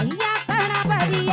ஐயா கணபதி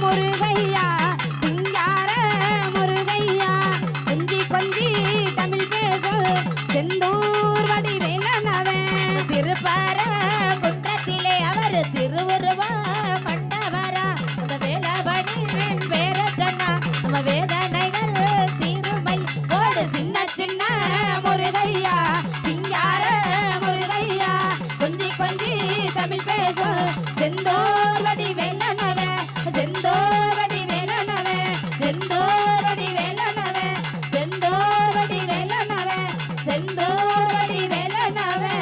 முருகையா சிங்கார முருகையா கொஞ்சி கொஞ்சி தமிழ் பேசும் செந்தூர் வடிவேலனவன் திருப்பார குன்றத்திலே அவர் திருவுருவா கொண்டவரா அந்த வேலவனின் பேர சொன்னா நம்ம வேதனைகள் தீருமை ஓடு சின்ன சின்ன முருகையா சிங்கார முருகையா கொஞ்சி கொஞ்சி தமிழ் பேசும் செந்தூர் வடிவேலனவன் செந்தூர் வடிவேலனவன் செந்தூர் வடிவேலனவன் செந்தூர் வடிவேலனவன் செந்தூர் வடிவேலனவன்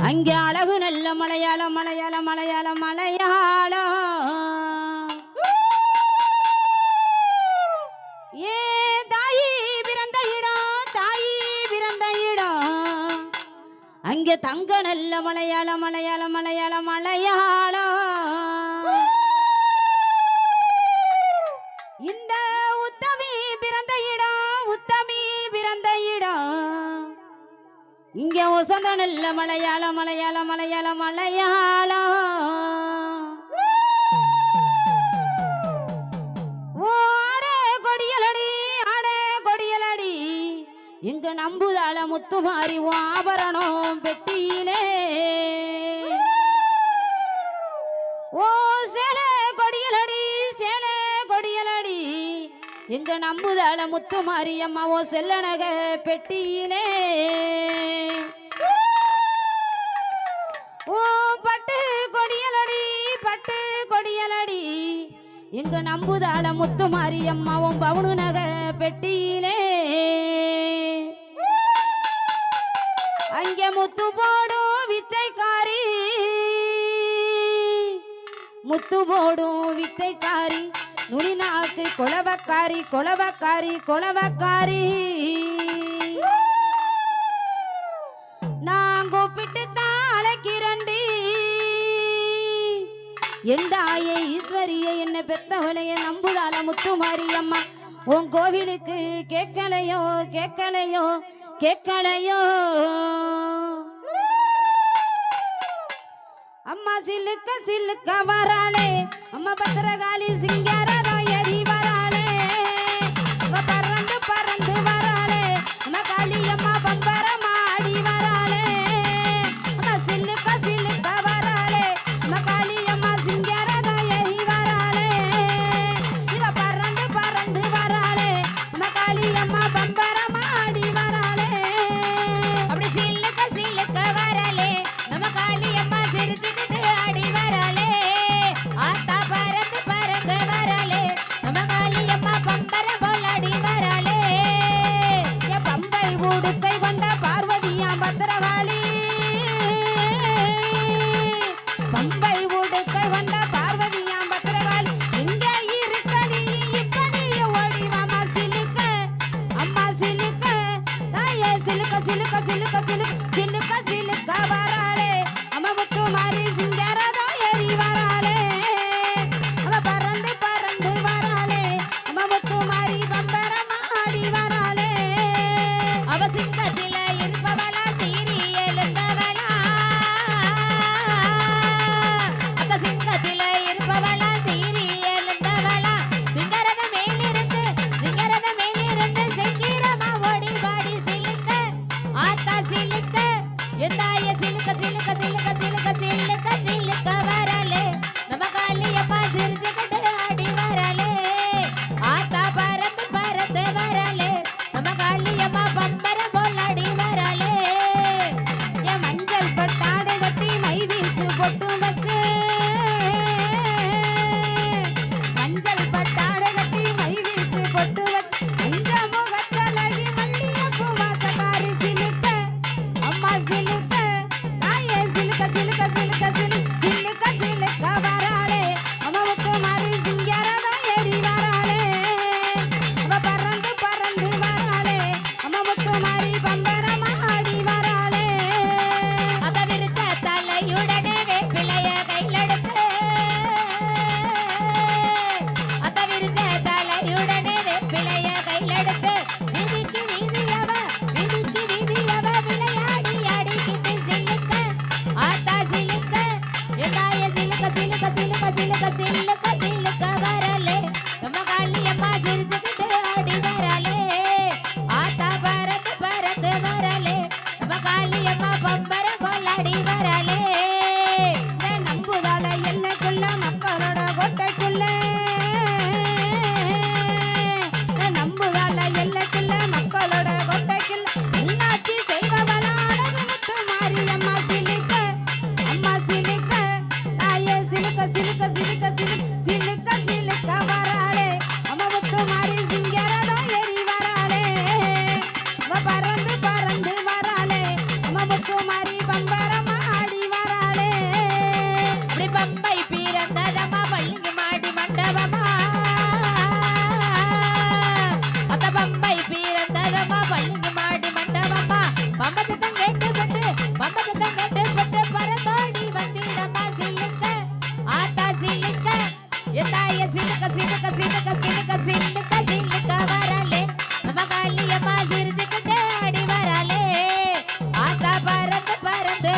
அங்கே அழகு நல்ல மலையாளம் மலையாளம் மலையாளம் மலையாளம் ஏ தாயி பிறந்த இடம் தாயி பிறந்த இடம் அங்கே தங்க நல்ல மலையாளம் மலையாளம் மலையாளம் மலையாளம் இந்த உத்தமி பிறந்த இடம் உத்தமி பிறந்த இடம் இங்கே ஒசந்த நல்ல மலையாளம் மலையாளம் மலையாளம் மலையாளம் ஆடே கொடியலடி ஆடே கொடியலடி இங்க நம்புதாள முத்துமாரி ஆபரணம் பெட்டியிலே ஓ சேலே கொடியலடி சேலே கொடியலடி எங்க நம்புதாள முத்துமாரி அம்மா ஓ செல்லனக பெட்டியிலே ஓ பட்டு கொடியலடி பட்டு கொடியலடி எங்க நம்புதாள முத்துமாரி அம்மா உன் பவுனு நக பெட்டியிலே அங்கே முத்து போடும் வித்தைக்காரி முத்து போடும் வித்தைக்காரி நுனிநாக்கு கொலவக்காரி கொலவக்காரி கொலவக்காரி நான் கூப்பிட்டு தான் அழைக்கிறண்டி எந்த ஆயே ஈஸ்வரியை என்ன பெத்தவளைய நம்புதாள முத்துமாரி அம்மா உன் கோவிலுக்கு கேட்கலையோ கேட்கலையோ கேட்கலையோ அம்மா சில்லுக்க சில்லுக்க வராளே அம்மா பத்திரகாளி சிங்காரதோ எரி வராளே பறந்து பறந்து வராளே அம்மா காளி அம்மா பம்பரமா ஆடி வராளே அம்மா சில்லுக்க சில்லுக்க வராளே அம்மா காளி அம்மா சிங்காரதோ எரி வராளே இவ பறந்து பறந்து வராளே அம்மா காளி அம்மா பம்பரமா ஆடி வராளே அப்படி சில்லுக்க சில்லுக்க வராளே நம்ம காளி அம்மா சிரிச்சுக்கிட்டு ஆடி வராளே ஆத்தா பறந்து பறந்து வராளே நம்ம காளி அம்மா பம்பர போலாடி வராளே என் பம்பை உடுக்கை கொண்ட பார்வதியா பத்திரகாளி பம்பை உடுக்கை கொண்ட பார்வதியா பத்திரகாளி எங்க இருக்க நீ இப்ப நீ ஓடிவாமா சிலுக்க அம்மா சிலுக்க தாயே சிலுக்க சிலுக்க சிலுக்க சிலுக்க சிலுக்க சிலுக்க வராளே அம்மா முத்துமாரி சிங்காரதோ ஏறி வராளே அம்மா பறந்து பறந்து வராளே அம்மா முத்துமாரி பம்பரமா ஆடி வராளே அவ சிங்கத்தில இருப்பவளா சீரி எழுந்தவளா அந்த சிங்கத்தில இருப்பவளா சீரி எழுந்தவளா சிங்கரத மேலிருந்து சீக்கிரமா ஓடி வாடி சிலுக்க ஆத்தா சிலுக்க எந்தாய சிலுக்க சிலுக்க சிலுக்க சிலுக்க சிலுக்க சிலுக்க வராளே நம்ம காளி அம்மா சிரிச்சுக்கிட்டு ஆடி வராளே ஆத்தா பறந்து பறந்து வராளே நம்ம காளி அம்மா பம்பர போலாடி வராளே என் மஞ்சள் பட்டாடை கட்டி மை வீச்சு பொட்டு வச்சு மஞ்சள் பட்டாடை கட்டி மை வீச்சு பொட்டு வச்சு இந்த முகத்தலகி மல்லியப்பூ வாசக்காரி சிலுக்க அம்மா சிலுக்க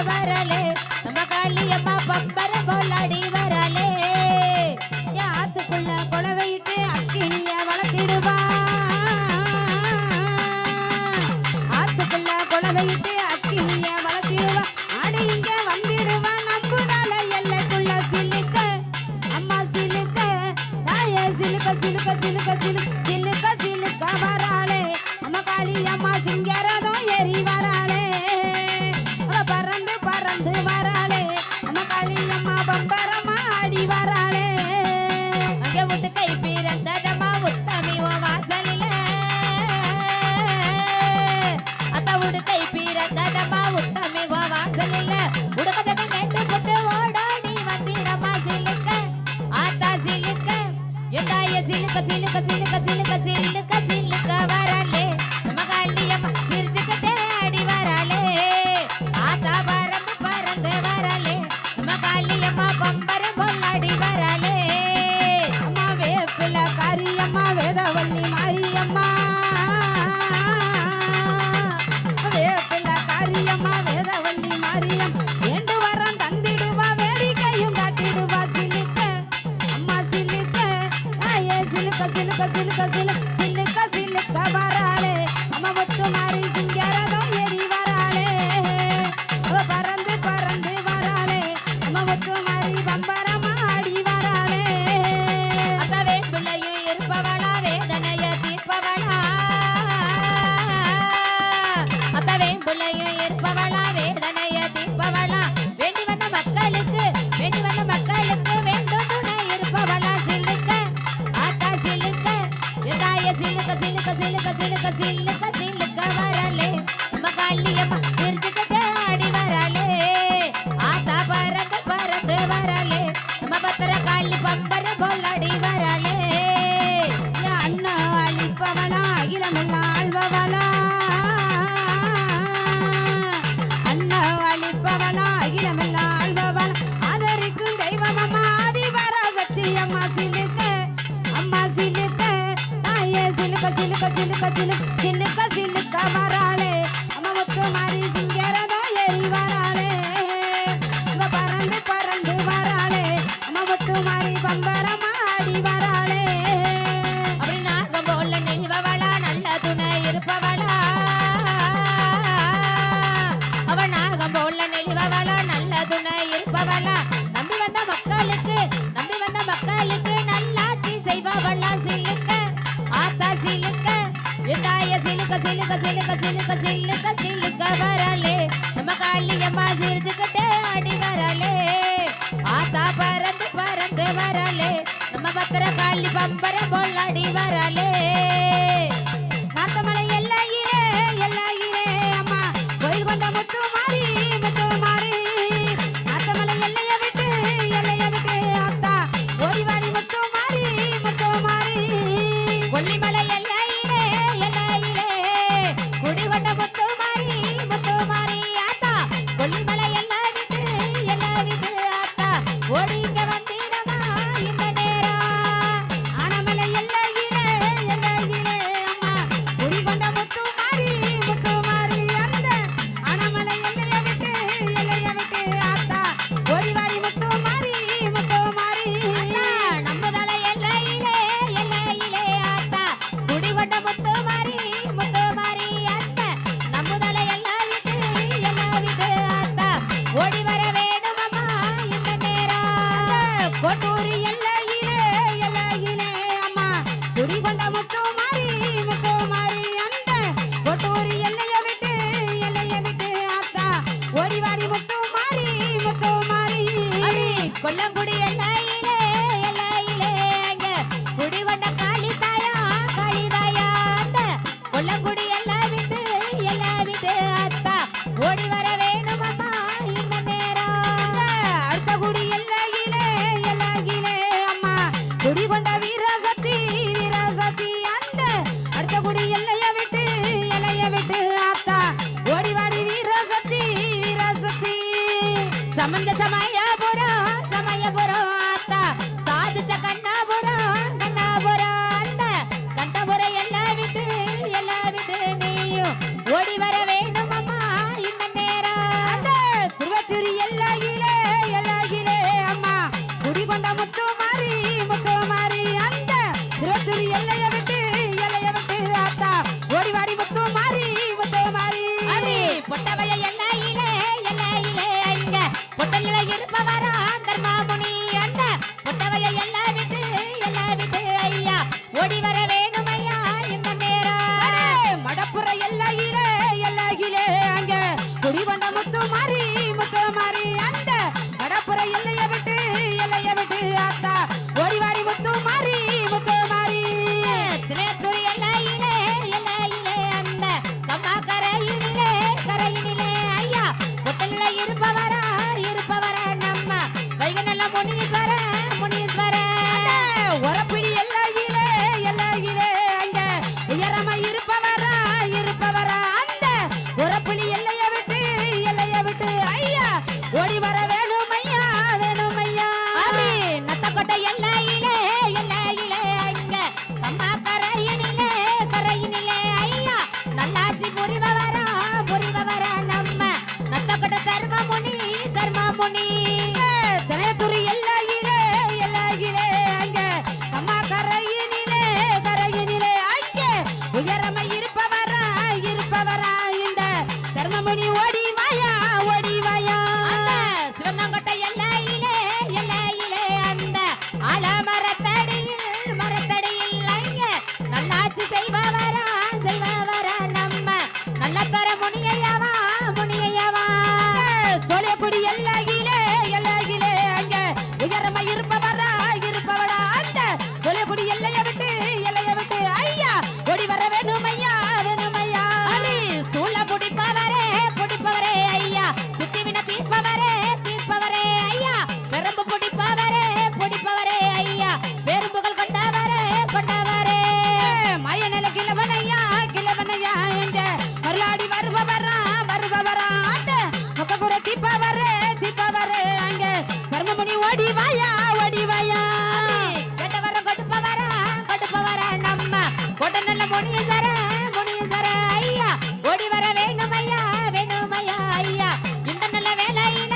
வரலே நம்ம காளியம்மா பம்பர போலாடி வரலே ஆத்துக்குள்ள குழவையிட்டு அக்கினிய வளர்த்திடுவா ஆத்துக்குள்ள குழவையிட்டு அக்கினிய வளர்த்திடுவா ஆடு இங்க வந்துடுவா நம்புதால எல்லைக்குள்ள சிலுக்க அம்மா சிலுக்க தாயே சிலுக்க சிலுக்க சிலுக்க சிலுக்க சிலுக்க சிலுக்க வராளே அம்மா காளி அம்மா சிங்கரதம் ஏறி வராளே அவ பறந்து பறந்து வராளே அம்மா காளி அம்மா பம்பரமா ஆடி வராளே அங்க விட்டு கை பிறந்ததம்மா உத்தமி ஓ வாசலில அத்த விடு கை பிறந்ததம்மா உத்தமி ஓ வாசலில உடுக்க சத்தம் கேட்டு போட்டு ஓடாடி வந்திடம்மா சிலுக்க ஆத்தா சிலுக்க எதாய சிலுக்க சிலுக்க சிலுக்க சிலுக்க சிலுக்க சிலுக்க வரலே நம்ம காளியம்மா சிரிச்சுக்கிட்டே ஆடி வரலே ஆத்தா பறந்து பறந்து வரலே நம்ம காளியம்மா பம்பரம் பொல்லாடி வரலே அம்மா வேப்பில காரியம்மா வேதவள்ளி மாரியம்மா வேப்பில காரியம்மா வேதவள்ளி மாரியம் ஏண்டு வரம் தந்திடுவா வேடிக்கையும் காட்டிடுவா சிலுக்க அம்மா சிலுக்க ஆயே சிலுக்க சிலுக்க சிலுக்க சிலுக்க சிலுக்க சிலுக்க வராளே அம்மா முத்து மாறி சிங்கரதம் ஏறி வராளே அவ பறந்து பறந்து வராளே அம்மா முத்து மாறி பம்பரமா ஆடி வராளே அத்த வேப்பிள்ளையும் இருப்பவளா வேதனைய தீர்ப்பவளா அத்த வேம்பிள்ளையும் இருப்பவளா வேதனைய தீர்ப்பவளா வேண்டி வந்த மக்களுக்கு வேண்டும் துணை இருப்பவளா சிலுக்க ஆத்தா சிலுக்க எதாய சிலுக்க சிலுக்க சிலுக்க சிலுக்க சிலுக்க சிலுக்க வரலே நம்ம காளியம்மா சிரிச்சுக்கிட்டே ஆடி வரலே ஆத்தா பறந்து பறந்து வரலே நம்ம பத்திர காளி பம்பர போலாடி வரலே அண்ணா அழிப்பவளா அகிலமெல்லாம் ஆழ்பவளா அண்ணா அழிப்பவளா அகிலமெல்லாம் ஆழ்பவளா ஆதரிக்கும் தெய்வம் அம்மா ஆதிவரா சக்தி அம்மா சிலுக்க அம்மா சிலுக்க தாயே சிலுக்க சிலுக்க சிலுக்க சிலுக்க சிலுக்க சிலுக்க வராளே அம்மா முத்து மாறி சிங்கரதம் ஏறி வராளே அம்மா பறந்து பறந்து வராளே அம்மா முத்து மாறி பம்பரமா ஆடி வராளே அப்படி நாகம் போல நெளிவவளா நல்ல துணை இருப்பவளா அவ நாகம் போல நெளிவவளா நல்ல துணை இருப்பவளா நம்பி வந்த மக்களுக்கு நல்லாட்சி செய்பவளா சிலுக்க ஆத்தா சிலுக்க எதாய சிலுக்க சிலுக்க சிலுக்க சிலுக்க சிலுக்க சிலுக்க வரலே நம்ம காளியம்மா சிரிச்சுக்கிட்டே ஆடி வரலே ஆத்தா பறந்து பறந்து வரலே நம்ம பத்திர காளி பம்பர பொல்லாடி வரலே நாத்தமலை எல்லையிலே எல்லையிலே அம்மா கோயில் கொண்ட முத்து மாறி நாத்தமலை எல்லைய விட்டு அத்தா ஓடி வாடி முத்து மாறி கொல்லிமலை எல்லையிலே குடிகொண்ட முத்து மாறி ஆத்தா கொல்லிமலை எல்லாம் விட்டு ஆத்தா ஓடி இங்க வந்திடமா இந்த நேரம் ஆனமலை எல்லையிலே அம்மா குடி கொண்ட முத்து மாறி அந்த ஆனமலை எல்லைய விட்டு அத்தா ஓடி வாடி முத்து மாறி நம்மதலை எல்லையிலே ஆத்தா குடிகொண்ட முத்து மாறி ஆத்தா நம்மதலை எல்லாம் விட்டு ஆத்தா ஓடி வர வேணுமம்மா இந்த நேரம் கோட்டூர் எல்லையிலே அம்மா குடி கொண்ட முத்து மாறி அந்த கோட்டூர் எல்லைய விட்டு அத்தா ஓடி வாடி முத்து மாறி அடி கொல்லங்குடி எல்லையிலே அங்க குடிகொண்ட காளி தாயா அந்த கொல்லங்குடி எல்லாம் விட்டு அத்தா ஓடி வர வேணுமம்மா இந்த நேரம் அடுத்த குடி எல்லையிலே அம்மா குடி கொண்ட வீரசக்தி அந்த அடுத்த குடி எல்லைய விட்டு அத்தா ஓடி வாடி வீரசக்தி சமந்த சமயபுரம் ஆத்தா சாதிச்ச கண்ணாபுரம் அந்த கந்தபுரம் எல்லாம் விட்டு நீயும் ஓடி வர வேணுமம்மா இந்த நேரம் பொட்டல்ல இருப்பவரா தர்மாமுனி அந்த பொட்டவைய எல்லாம் விட்டு ஐயா ஓடி வர வேணும் ஐயா இந்த நேரம் மடப்புற எல்லையிலே அங்க குடி கொண்ட முத்து மாறி அந்த மடப்புற எல்லைய விட்டு ஆத்தா ஓடிவாடி முத்து மாறி தினத்துறை எல்லையிலே அந்த கம்மா கரையினிலே ஐயா பொட்டல்ல இருப்பவரா நம்ம வைகநல்ல முனீஸ்வர உரப்பிடி எல்லையிலே அங்க உயரமா இருப்பவரா அந்த உரப்பிடி எல்லைய விட்டு ஐயா ஓடி வர வேணும் ஐயா அடி நத்தக்கொட்டை எல்லையிலே அங்க கம்மா கரையினிலே ஐயா நல்லாட்சி புரிபவரா நம்ம நத்தக்கொட்டை தர்மமுனி தினத்துறை எல்லையிலே அங்க அம்மா கரையினிலே அங்க உயரமா இருப்பவரா இந்த தர்மமுனி ஓடி வாயா அந்த சிவனாங்கொட்டை எல்லையிலே அந்த ஆலமரத்தடியில் அங்க நல்லாட்சி செய்பவரா நம்ம நல்ல தர முனியையாவா சோழியக்குடி எல்லையிலே அங்க உயரமா இருப்பவரா அந்த சோழியக்குடி எல்லைய விட்டு ஐயா ஓடி வர வேணும் ஐயா அடி சூழ புடிப்பவரே ஐயா சுத்தி வின தீர்ப்பவரே ஐயா பெரும்பு புடிப்பவரே ஐயா பெரும்புகள் கொண்டவரே மயநில கிழவனையா எங்க மருளாடி வருபவரா அந்த முகப்புற தீப்பவரே அங்க தர்மமுனி ஓடி வாயா கேட்டவர கொடுப்பவரா நம்ம கோட்ட நல்ல முனியசர ஐயா ஓடி வர வேணும் ஐயா ஐயா இந்த நல்ல வேலையில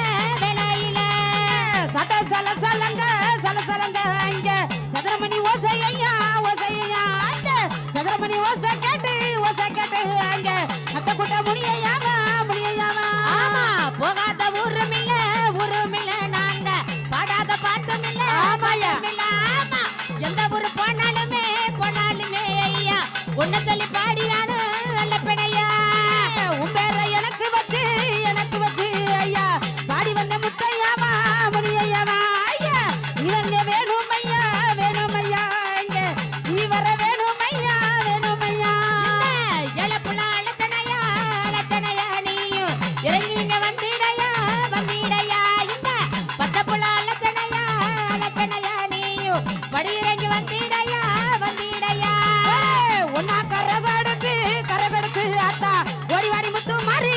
சட்ட சலசலங்க அங்க சதுரமணி ஓசையா அந்த சதுரமணி ஓசை கேட்டு அங்க அத்த கூட்ட முடியாமா ஆமா போகாத ஊரும் இல்ல நாங்க பாடாத பாட்டும் இல்ல ஆமாய்யா. ஆமா எந்த ஊரு போனாலுமே ஐயா உன்னை சொல்லி பாடினானு நல்ல பெணையா உன் பேர எனக்கு வச்சு ஐயா பாடி வந்த முத்தையாமா முனியையாமா ஐயா இவன் வேணும் ஐயா இங்க நீ வர வேணும் ஐயா எழப்புல அலச்சனையா நீயும் இறங்கி இங்க வந்திடையா இந்த பச்சை புள்ள அலச்சனையா நீயும் படி இறங்கி வந்திடையா ஒன்னா கரகடுத்து ஆத்தா ஓடிவாடி முத்து மாறி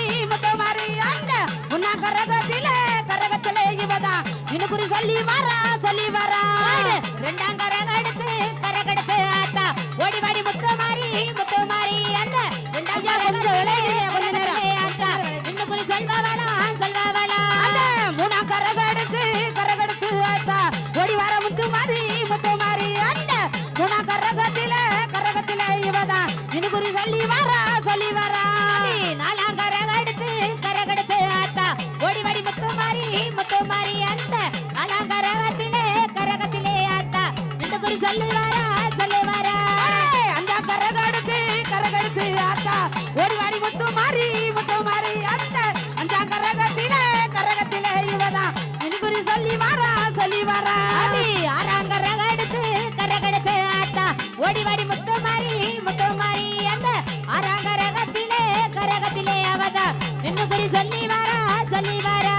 அந்த உன்னா கரகத்திலே இவதான் இன்னும் சொல்லி வரா ரெண்டாம் கரகடுத்து ஆத்தா ஓடிவாடி முத்து மாறி அந்த ரெண்டாம் ஐயா, கொஞ்சம் விலகுங்க, கொஞ்ச நேரம். ஆத்தா இன்னும் குறி சொல்வாளா அந்த மூணா கரகடுத்து ஆத்தா ஓடி வர முத்து மாறி அந்த மூணா கரகத்திலே இவதான் இன்னும் சொல்லி வரா நாலாம் கரகடுத்து ஆத்தா ஓடிவாடி முத்து மாறி அந்த நாலாம் கரகத்திலே ஆத்தா இன்னும் குறி சொல்லுவாரா அந்த கரகடுத்து ஆத்தா ஓடிவாடி முத்து மாறி அந்த அந்த கரகத்திலே இவதான் இன்னும் சொல்லி வரா அடி ஆறாம் கரகடுத்து ஆத்தா ஓடிவாடி முத்து மாறி அந்த ஆறாம் கரகத்திலே அவதா இன்னும் குறி சொல்லி வரா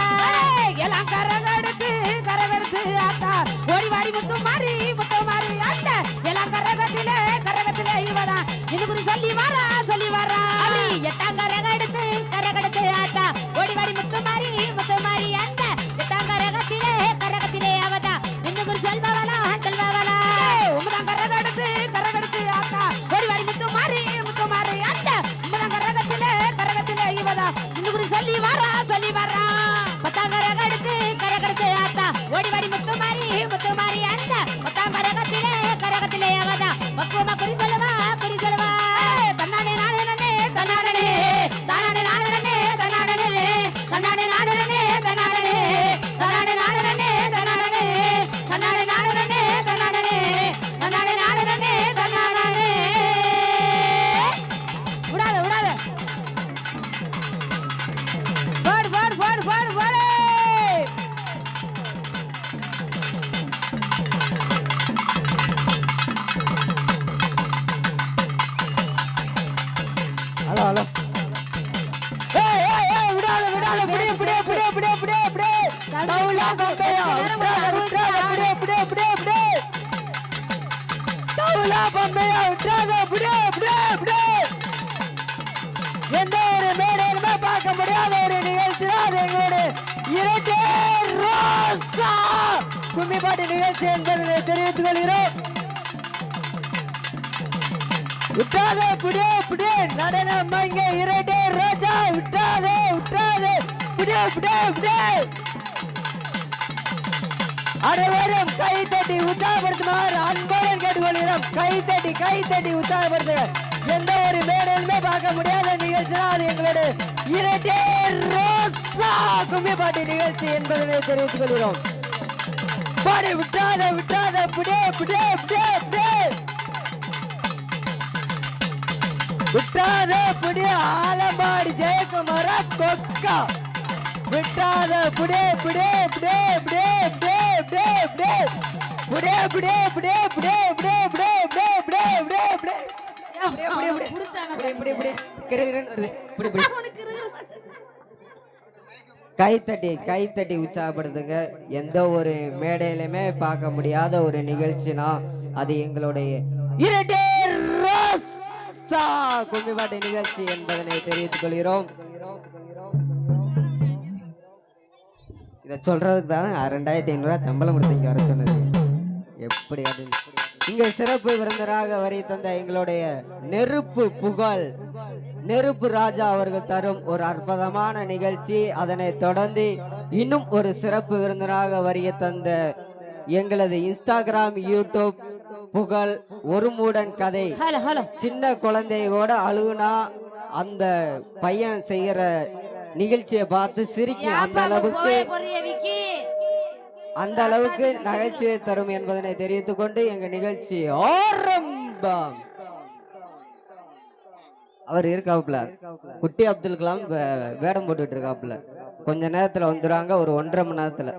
எல்லாம் கரகடுத்து ஆத்தா ஓடிவாடி முத்து மாறி அந்த எல்லாம் கரகத்திலே இவதான் இன்னும் சொல்லி வரா அடி எட்டாம் கரகடுத்து ஆத்தா ஓடிவாடி முத்து மாறி அந்த எட்டாம் கரகத்திலே அவதா இன்னும் குறி சொல்பவளா உம்மதான் கரகடுத்து ஆத்தா ஓடிவாடி முத்து மாறி அந்த உம்மதான் கரகத்திலே இவதான் இன்னும் சொல்லி வரா பத்தாம் கரகடுத்து பம்பையா விட்டாத விட்டாத புடியே புடியே புடியே புடியே தவுலா பம்பையா விட்டாத புடியே புடியே புடியே எந்த ஒரு மேடையிலுமே பார்க்க முடியாத ஒரு நிகழ்ச்சி தான் அது எங்களோட இரட்டை ரோசா கும்மிப்பாட்டு நிகழ்ச்சி என்பதை தெரிவித்துக் கொள்கிறோம். விட்டாத புடியே புடியே நடனம் இங்க இரட்டை ரோஜா விட்டாதே விட்டாதே புடியே புடியே புடியே அனைவரும் கை தட்டி உற்சாகப்படுத்துமாறு அன்புடன் கேட்டுக்கொள்கிறோம். கை தட்டி உற்சாகப்படுத்துங்க. எந்த ஒரு மேடையிலுமே பார்க்க முடியாத நிகழ்ச்சினா அது எங்களோட இரட்டை ரோசா கும்மிப்பாட்டு நிகழ்ச்சி என்பதனை தெரிவித்துக் கொள்கிறோம். பாடி விட்டாத விட்டாத புடியே புடியே புடியே புடியே விட்டாத புடியே ஆலம்பாடி ஜெயக்குமார கொக்கா விட்டாத புடியே புடியே புடியே புடியே புடியே புடியே புடியே புடியே புடியே புடியே புடியே புடியே புடியே புடியே புடியே புடியே கை தட்டி உற்சாகப்படுத்துங்க. எந்த ஒரு மேடையிலுமே பார்க்க முடியாத ஒரு நிகழ்ச்சினா அது எங்களுடைய இரட்டை ரோசா கும்மிப்பாட்டு நிகழ்ச்சி என்பதனை தெரிவித்துக் கொள்கிறோம். இதை சொல்றதுக்கு தான் 2500 சம்பளம் கொடுத்து இங்க வர சொன்னது. எப்படி இங்க சிறப்பு விருந்தராக வரி தந்த எங்களுடைய நெருப்பு புகழ் நெருப்பு ராஜா அவர்கள் தரும் ஒரு அற்புதமான நிகழ்ச்சி. அதனை தொடர்ந்து இன்னும் ஒரு சிறப்பு விருந்தராக வரிய தந்த எங்களது இன்ஸ்டாகிராம் யூடியூப் புகழ் ஒரு மூடன் கதை. சின்ன குழந்தையோட அழுகுனா அந்த பையன் செய்யற நிகழ்ச்சியை பார்த்து சிரிக்கும் அந்த அளவுக்கு நகைச்சுவை தரும் என்பதனை தெரிவித்துக் கொண்டு எங்க நிகழ்ச்சி ஆரம்பம். அவர் இருக்காப்புல குட்டி அப்துல் கலாம் வேடம் போட்டுட்டு இருக்காப்புல. கொஞ்ச நேரத்துல வந்துடுவாங்க. ஒரு 1.5 மணி நேரத்துல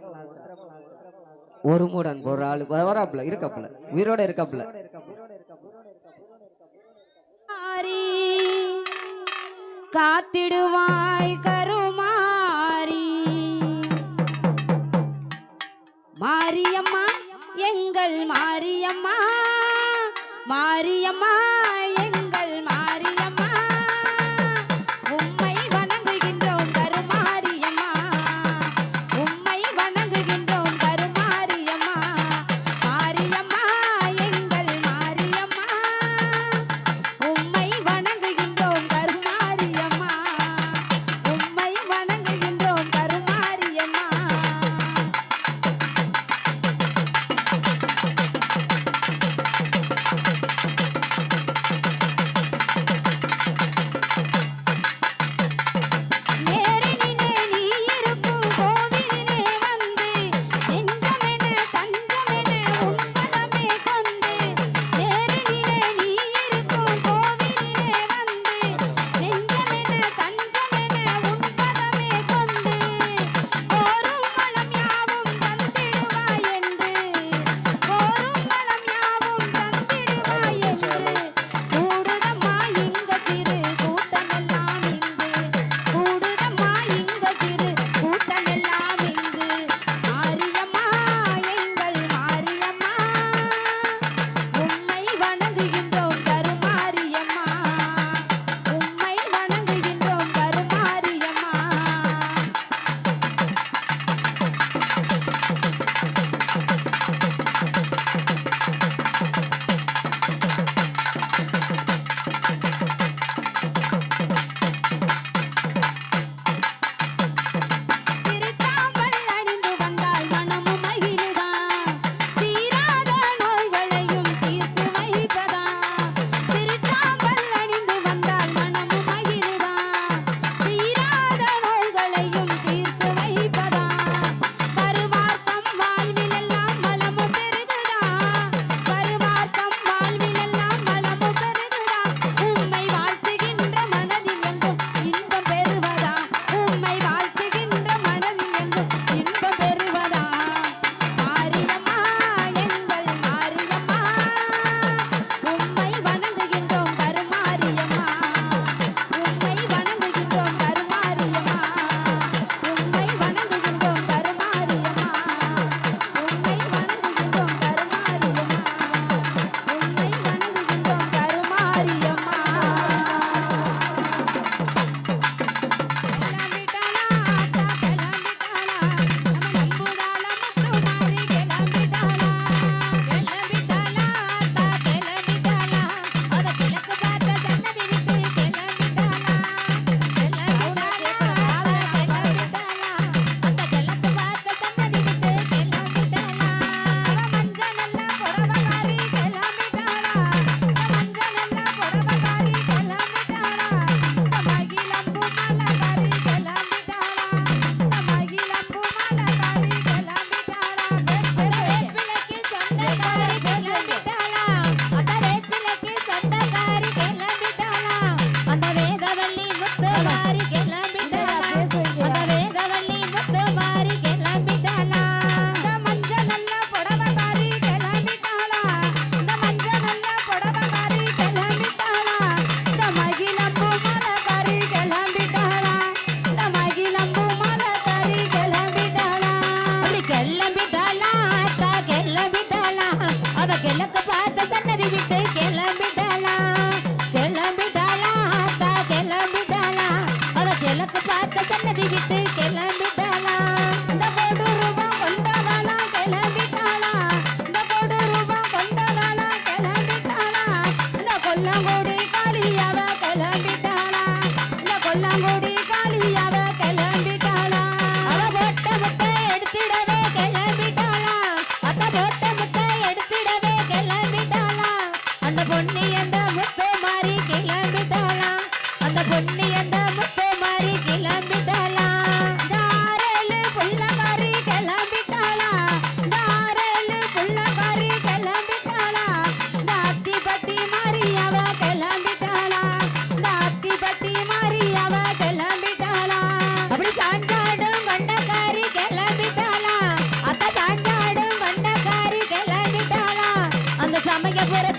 ஒரு மூடன் ஒரு ஆளு வராப்புல இருக்காப்புல உயிரோட இருக்காப்புல. காத்திடுவாய் கருமாரி மாரியம்மா எங்கள் மாரியம்மா மாரியம்மா எங்கள் மாரியம்மா உம்மை வணங்குகின்றோம் கருமாரியம்மா உம்மை வணங்குகின்றோம் கருமாரியம்மா மாரியம்மா எங்கள் மாரியம்மா உம்மை வணங்குகின்றோம் கருமாரியம்மா உம்மை வணங்குகின்றோம் கருமாரியம்மா.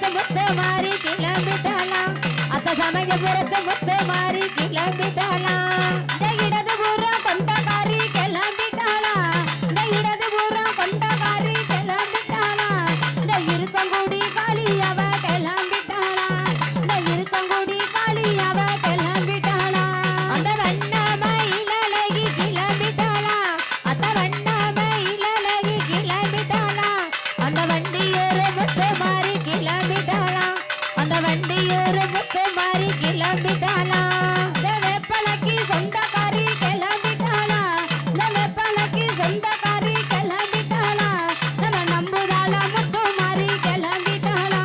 சமயபுரத்து முத்து மாறி கிளம்பிட்டாளாம் அத்த சமயபுரத்து முத்து மாறி கிளம்பிட்டாளாம் இந்த இடது புறம் கொண்டகாரி கிளம்பிட்டாளா இந்த இடது புறம் கொண்டகாரி கிளம்பிட்டாளா இந்த இருக்கங்குடி காளி அவ கிளம்பிட்டாளா இந்த இருக்கங்குடி காளி அவ கிளம்பிட்டாளா அந்த வண்ணம இளலகி கிளம்பிட்டாளா அத்த வண்ணம இளலகி கிளம்பிட்டாளா அந்த வண்டியோர முத்து மாறி கிளம்பிட்டாளா அந்த வண்டியோர முத்து மாறி கிளம்பிட்டாளா இந்த வெப்பலைக்கு சொந்தக்காரி கிளம்பிட்டாளா இந்த வெப்பலைக்கு சொந்தக்காரி கிளம்பிட்டாளா நம்ம நம்புதால முத்து மாறி கிளம்பிட்டாளா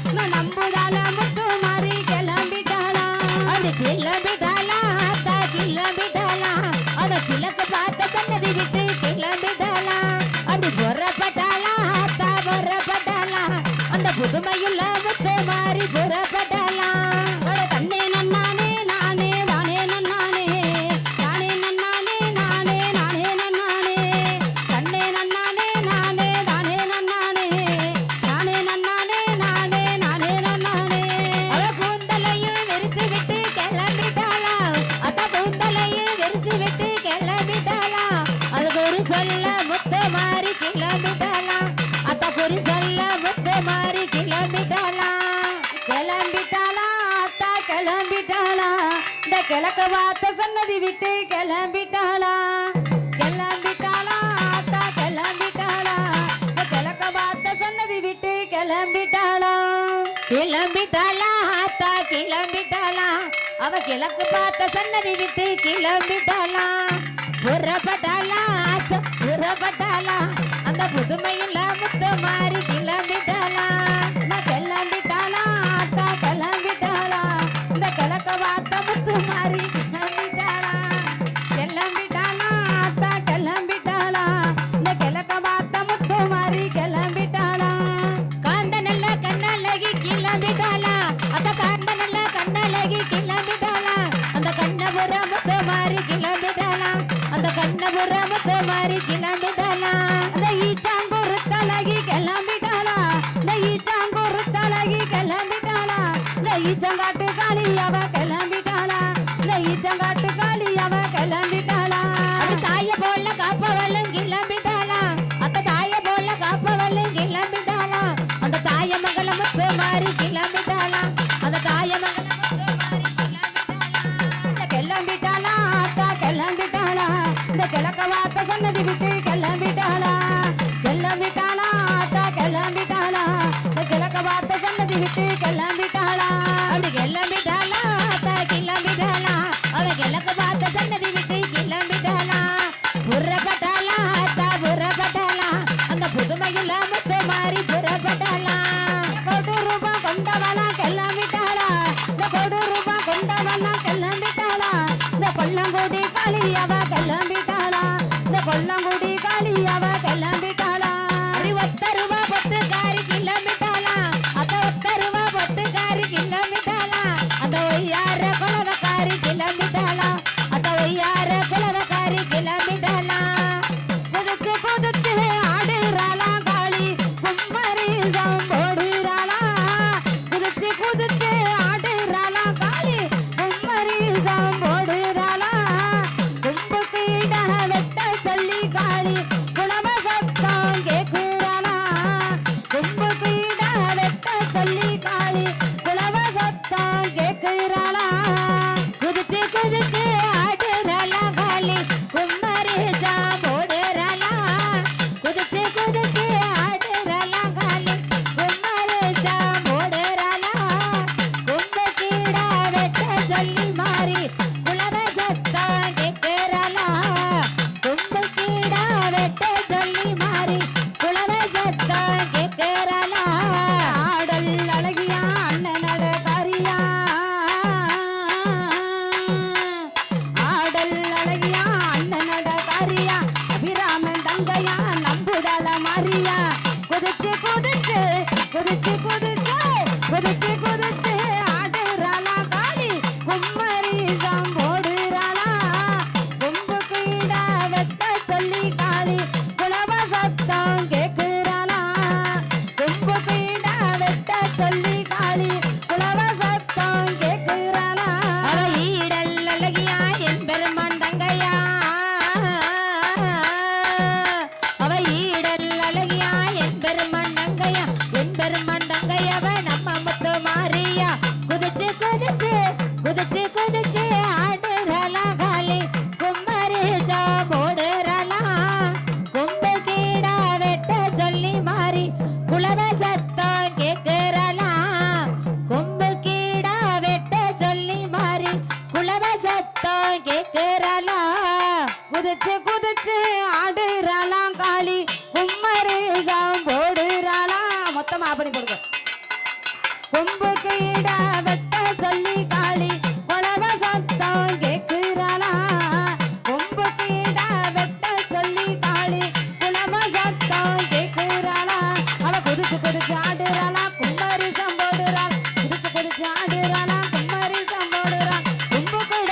நம்ம நம்புதால முத்து மாறி கிளம்பிட்டாளா அப்படி கிளம்பிட்டாளா அத்தா கிளம்பிட்டாளா அவ கிழக்கு பார்த்த சன்னதி விட்டு கிளம்பிட்டாளா அப்படி புறப்பட்டாளா அத்தா புறப்பட்டாளா அந்த புதுமையுள்ள முத்து மாறி புறப்பட்டாளா அட தன்னே நன்னானே நானே தானே நன்னானே தானே நன்னானே நானே நானே நன்னானே தன்னே நன்னானே நானே தானே நன்னானே தானே நன்னானே நானே நானே நன்னானே அவ கூந்தலையும் விரிச்சு விட்டு கிளம்பிட்டாளா அத்த கூந்தலையும் விரிச்சு விட்டு கிளம்பிட்டாளா அது குறி சொல்ல முத்து மாறி கிளம்பிட்டாளா அத்த குறி சொல்ல முத்து மாறி கிளம்பிட்டாளா கிளம்பிட்டாளா அத்தா கிளம்பிட்டாளா இந்த கிழக்கு பார்த்த சன்னதி விட்டு கிளம்பிட்டாளா கிளம்பிட்டாளா அத்தா கிளம்பிட்டாளா இந்த கிழக்கு பார்த்த சன்னதி விட்டு கிளம்பிட்டாளா கிளம்பிட்டாளா அத்தா கிளம்பிட்டாளா அவ கிழக்கு பார்த்த சன்னதி விட்டு கிளம்பிட்டாளா புறப்பட்டாளா ஆச்சா புறப்பட்டாளா அந்த புதுமையுள்ள முத்து மாறி கிளம்பிட்டாளா அம்மா கிளம்பிட்டாளா அத்தா கிளம்பிட்டாளா இந்த கிழக்க பார்த்த முத்து மாறி கிளம்பிட்டாளா கிளம்பிட்டாளா அத்தா கிளம்பிட்டாளா இந்த கிழக்க பார்த்த முத்து மாறி கிளம்பிட்டாளா காந்த நல்ல கண்ணழகி கிளம்பிட்டாளா அந்த காந்த நல்ல கண்ணழகி கிளம்பிட்டாளா அந்த கண்ணபுர முத்து மாறி கிளம்பிட்டாளா அந்த கண்ணபுர முத்து மாறி கிளம்பிட்டாளா அந்த ஈச்சாங்கூர் தலகி கிளம்பிட்டாளா இந்த ஈச்சாங்கூர் தலகி கிளம்பிட்டாளா இந்த ஈச்சங்காட்டு காளி அவ கிளம்பிட்டாளா இந்த ஈச்சங்காட்டு காளி அவ கிளம்பிட்டாளா அப்படி தாய போல காப்பவளும் கிளம்பிட்டாளா அந்த தாய போல காப்பவளும் கிளம்பிட்டாளா அந்த தாய மகள முத்து மாறி கிளம்பிட்டாளா அந்த தாய மகள முத்து மாறி கிளம்பிட்டாளா கிளம்பிட்டாளா அத்தா கிளம்பிட்டாளா இந்த கிழக்க வார்த்த சன்னதி விட்டு கிளம்பிட்டாளா கிளம்பிட்டாளா அத்தா கிளம்பிட்டாளா இந்த கிழக்க வார்த்த சன்னதி விட்டு கிளம்பிட்டாளா அப்படி கிளம்பிட்டாளா அத்தா கிளம்பிட்டாளா அவ கிழக்கு பார்த்த சன்னதி விட்டு கிளம்பிட்டாளா புறப்பட்டாளா அத்தா புறப்பட்டாளா அந்த புதுமையுள்ள முத்து மாறி புறப்பட்டாளா கோடி ரூபாய் கொண்டவனா கிளம்பிட்டாளா இந்த கோடி ரூபாய் கொண்டவனா கிளம்பிட்டாளா இந்த கொல்லங்குடி காளி அவ கிளம்பிட்டாளா இந்த கொல்லங்குடி காளி அவ கிளம்பிட்டாளா அப்படி ஒத்த ரூபா பொட்டுக்காரி கிளம்பிட்டாளா அந்த ஒத்த ரூபா பொட்டுக்காரி கிளம்பிட்டாளா அந்த ஒய்யார குலவக்காரி கிளம்பிட்டாளா அந்த ஒய்யார குலவக்காரி கிளம்பிட்டாளா குதிச்சு குதிச்சு ஆடுறாளா காளி கும்மரி போடுறாளா குதிச்சு குதிச்சு ஆடுறாளா காளி கும்மரி போடுறாளா கும்புக்கு இட வெட்ட சொல்லி காளி குலவ சத்தம் கேக்குறாளா கும்புக்கு இட வெட்ட சொல்லி காளி குலவ சத்தம் கேக்குறாளா குதிச்சு குதிச்சு ஆடுறாளா காளி கும்மரி போடுறாளா குதிச்சு குதிச்சு ஆடுறாளா காளி கும்மரி போடுறாளா கும்பு கீடா வெட்ட சொல்லி மாறி குலவ சத்தம் கேட்கிறாளா கும்பு கீடா வெட்ட சொல்லி மாறி குலவ சத்தம் கேட்கிறாளா ஆடல் அழகியா அண்ணனட காரியா ஆடல் அழகியா அண்ணனட காரியா அபிராமன் தங்கையா நம்புதல மாரியா குதிச்சு குதிச்சு குதிச்சு குதிச்சு குதிச்சு குதிச்சு ஆடுறாளா காளி கும்மரி போடுறாளா கும்பு கீடா வெட்ட சொல்லி காளி குலவ சத்தம் கேக்குறாளா கும்பு கீடா வெட்ட சொல்லி சத்தமா பண்ணி போடுங்க கொம்புக்கு இட வெட்ட சொல்லி காளி கொலவ சத்தம் கேக்குறாளா கொம்புக்கு இட வெட்ட சொல்லி காளி குலவ சத்தம் கேக்குறாளா அவ குதிச்சு குதிச்சு ஆடுறாளா கும்பரி சம்போடுறாள் குதிச்சு குதிச்சு ஆடுறாளா கும்பரி சம்போடுறாள் கொம்புக்குட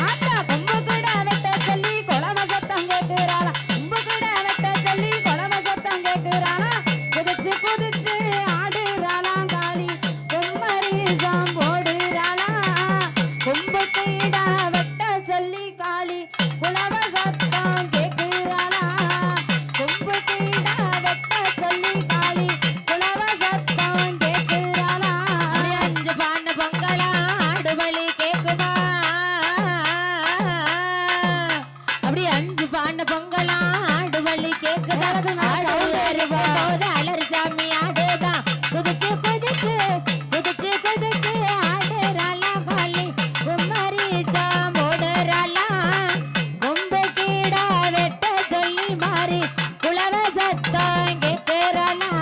ஆத்தா கொம்புக்குட வெட்ட சொல்லி கொலவ சத்தம் கேக்குறாளா கொம்புக்குட வெட்ட சொல்லி கொலவ சத்தம் கேக்குறாளா குதிச்சு குதிச்சு ஆடுறாளா காளி கும்பரி சம்போடுறாளா கொம்புக்குட வெட்ட சொல்லி காளி குலவ சத்தம் கேக்குறாளா கொம்புக்குட வெட்ட சொல்லி காளி குலவ சத்தம் கேக்குறாளா அப்படி அஞ்சு பாண்ட பொங்கலா ஆடு வழி கேக்குமா அப்படி அஞ்சு பாண்ட பொங்கலா ஆடு வழி கேக்குதா ஆடு போது அலறி சாமி ஆடுதான் குதிச்சு குதிச்சு குதிச்சு குதிச்சு ஆடுறாளா காளி குமரி சாம்போடுறாளா கொம்பு கீடா வெட்ட சொல்லி மாறி குலவ சத்தம் கேக்குறாளா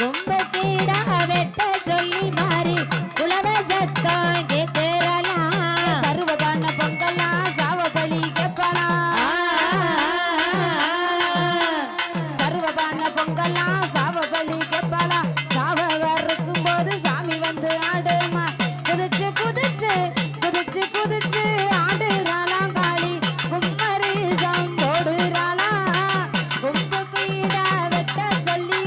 கொம்பு கீடா வெட்ட சொல்லி மாறி குலவ சத்தம் கேக்குறாளா சர்வ பண்ண பொங்கலா சாவ பலி கேப்பலா சர்வ பண்ண பொங்கலா சாவ பலி கேப்பலா சாவ இருக்கும் போது சாமி வந்து ஆடுமா குதிச்சு குதிச்சு குதிச்சு குதிச்சு ஆடுறாளா காளி கும்மரி சம்போடுறாளா கொம்பு கீழ வெட்ட சொல்லி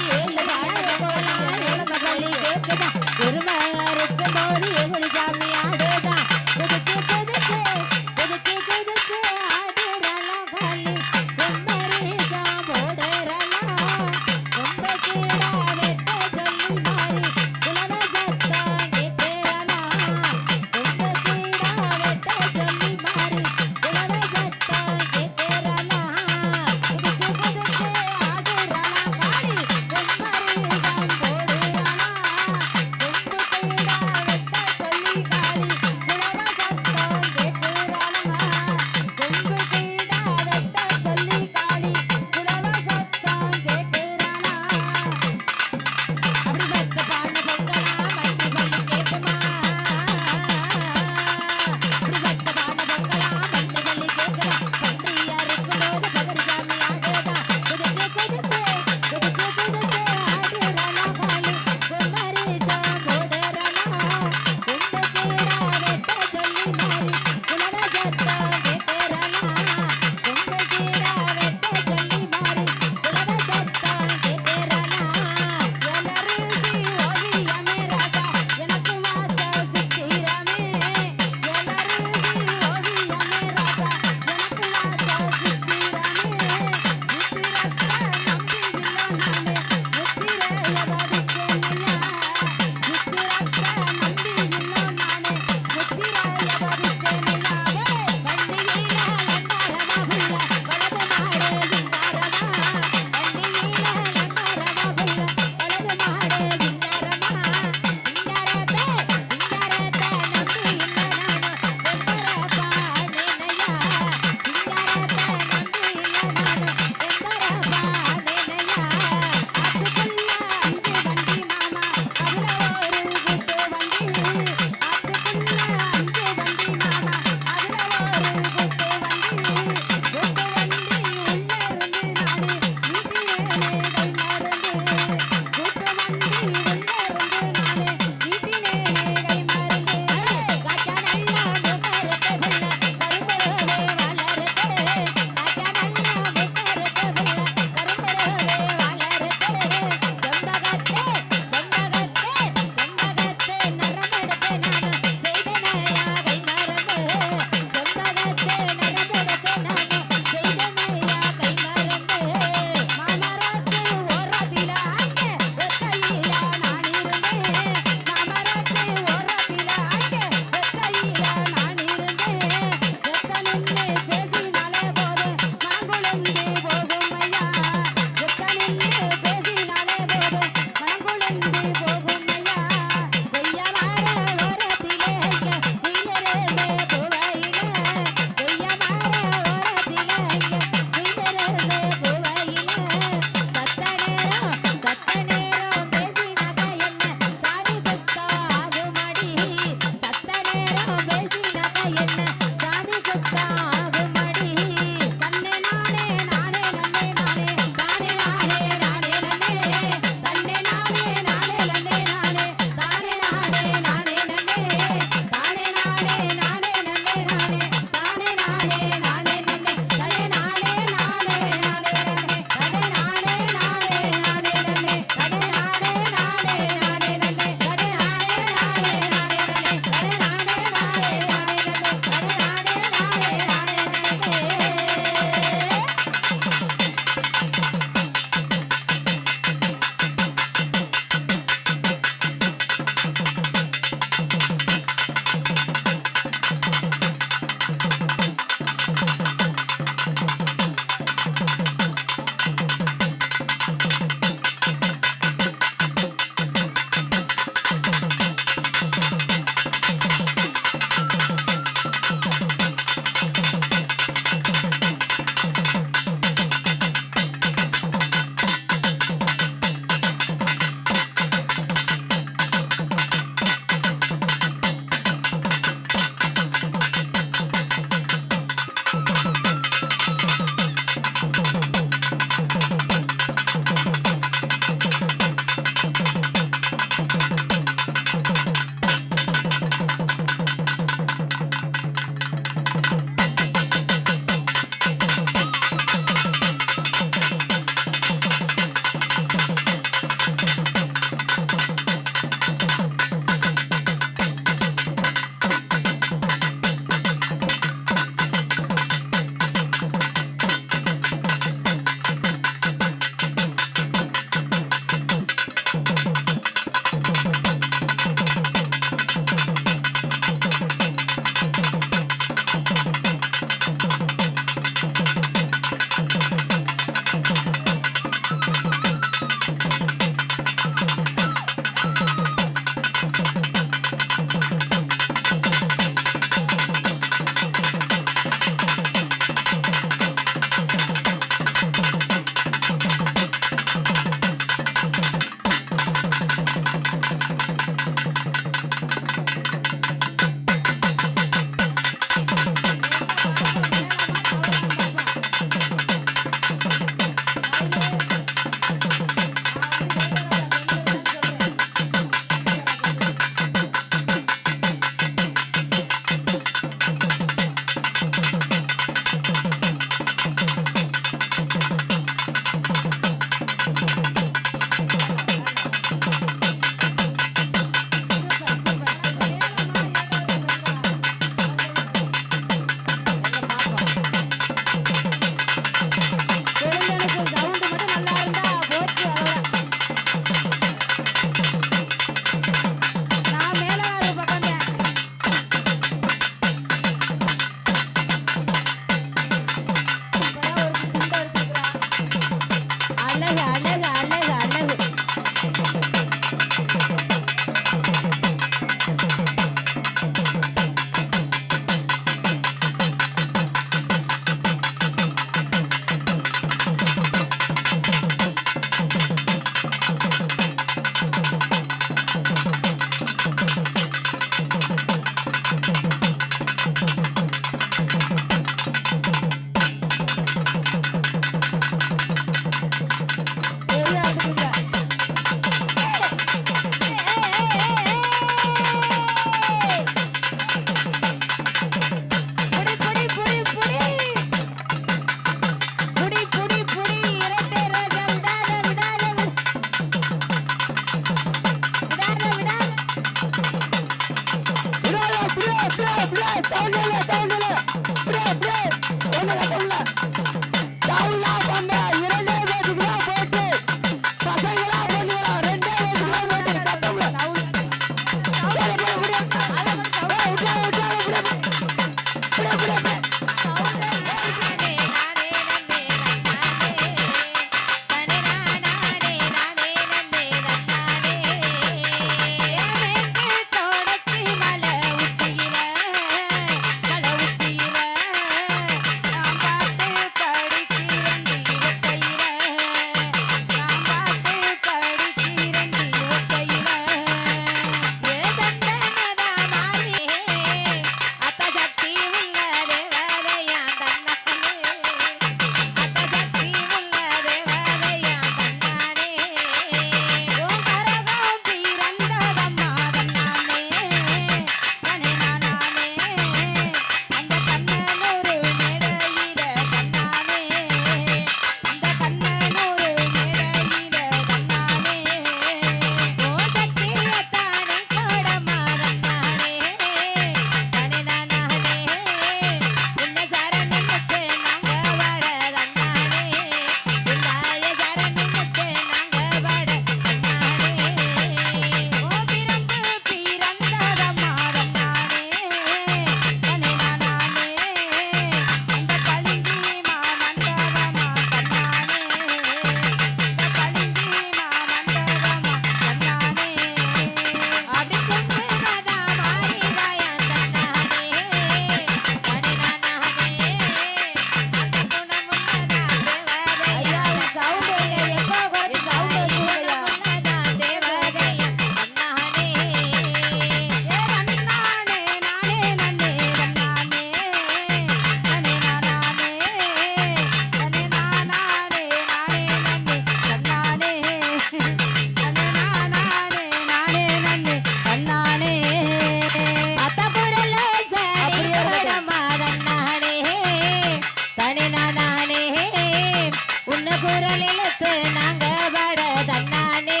குரல் இழுத்து நாங்க பாட தன்னானே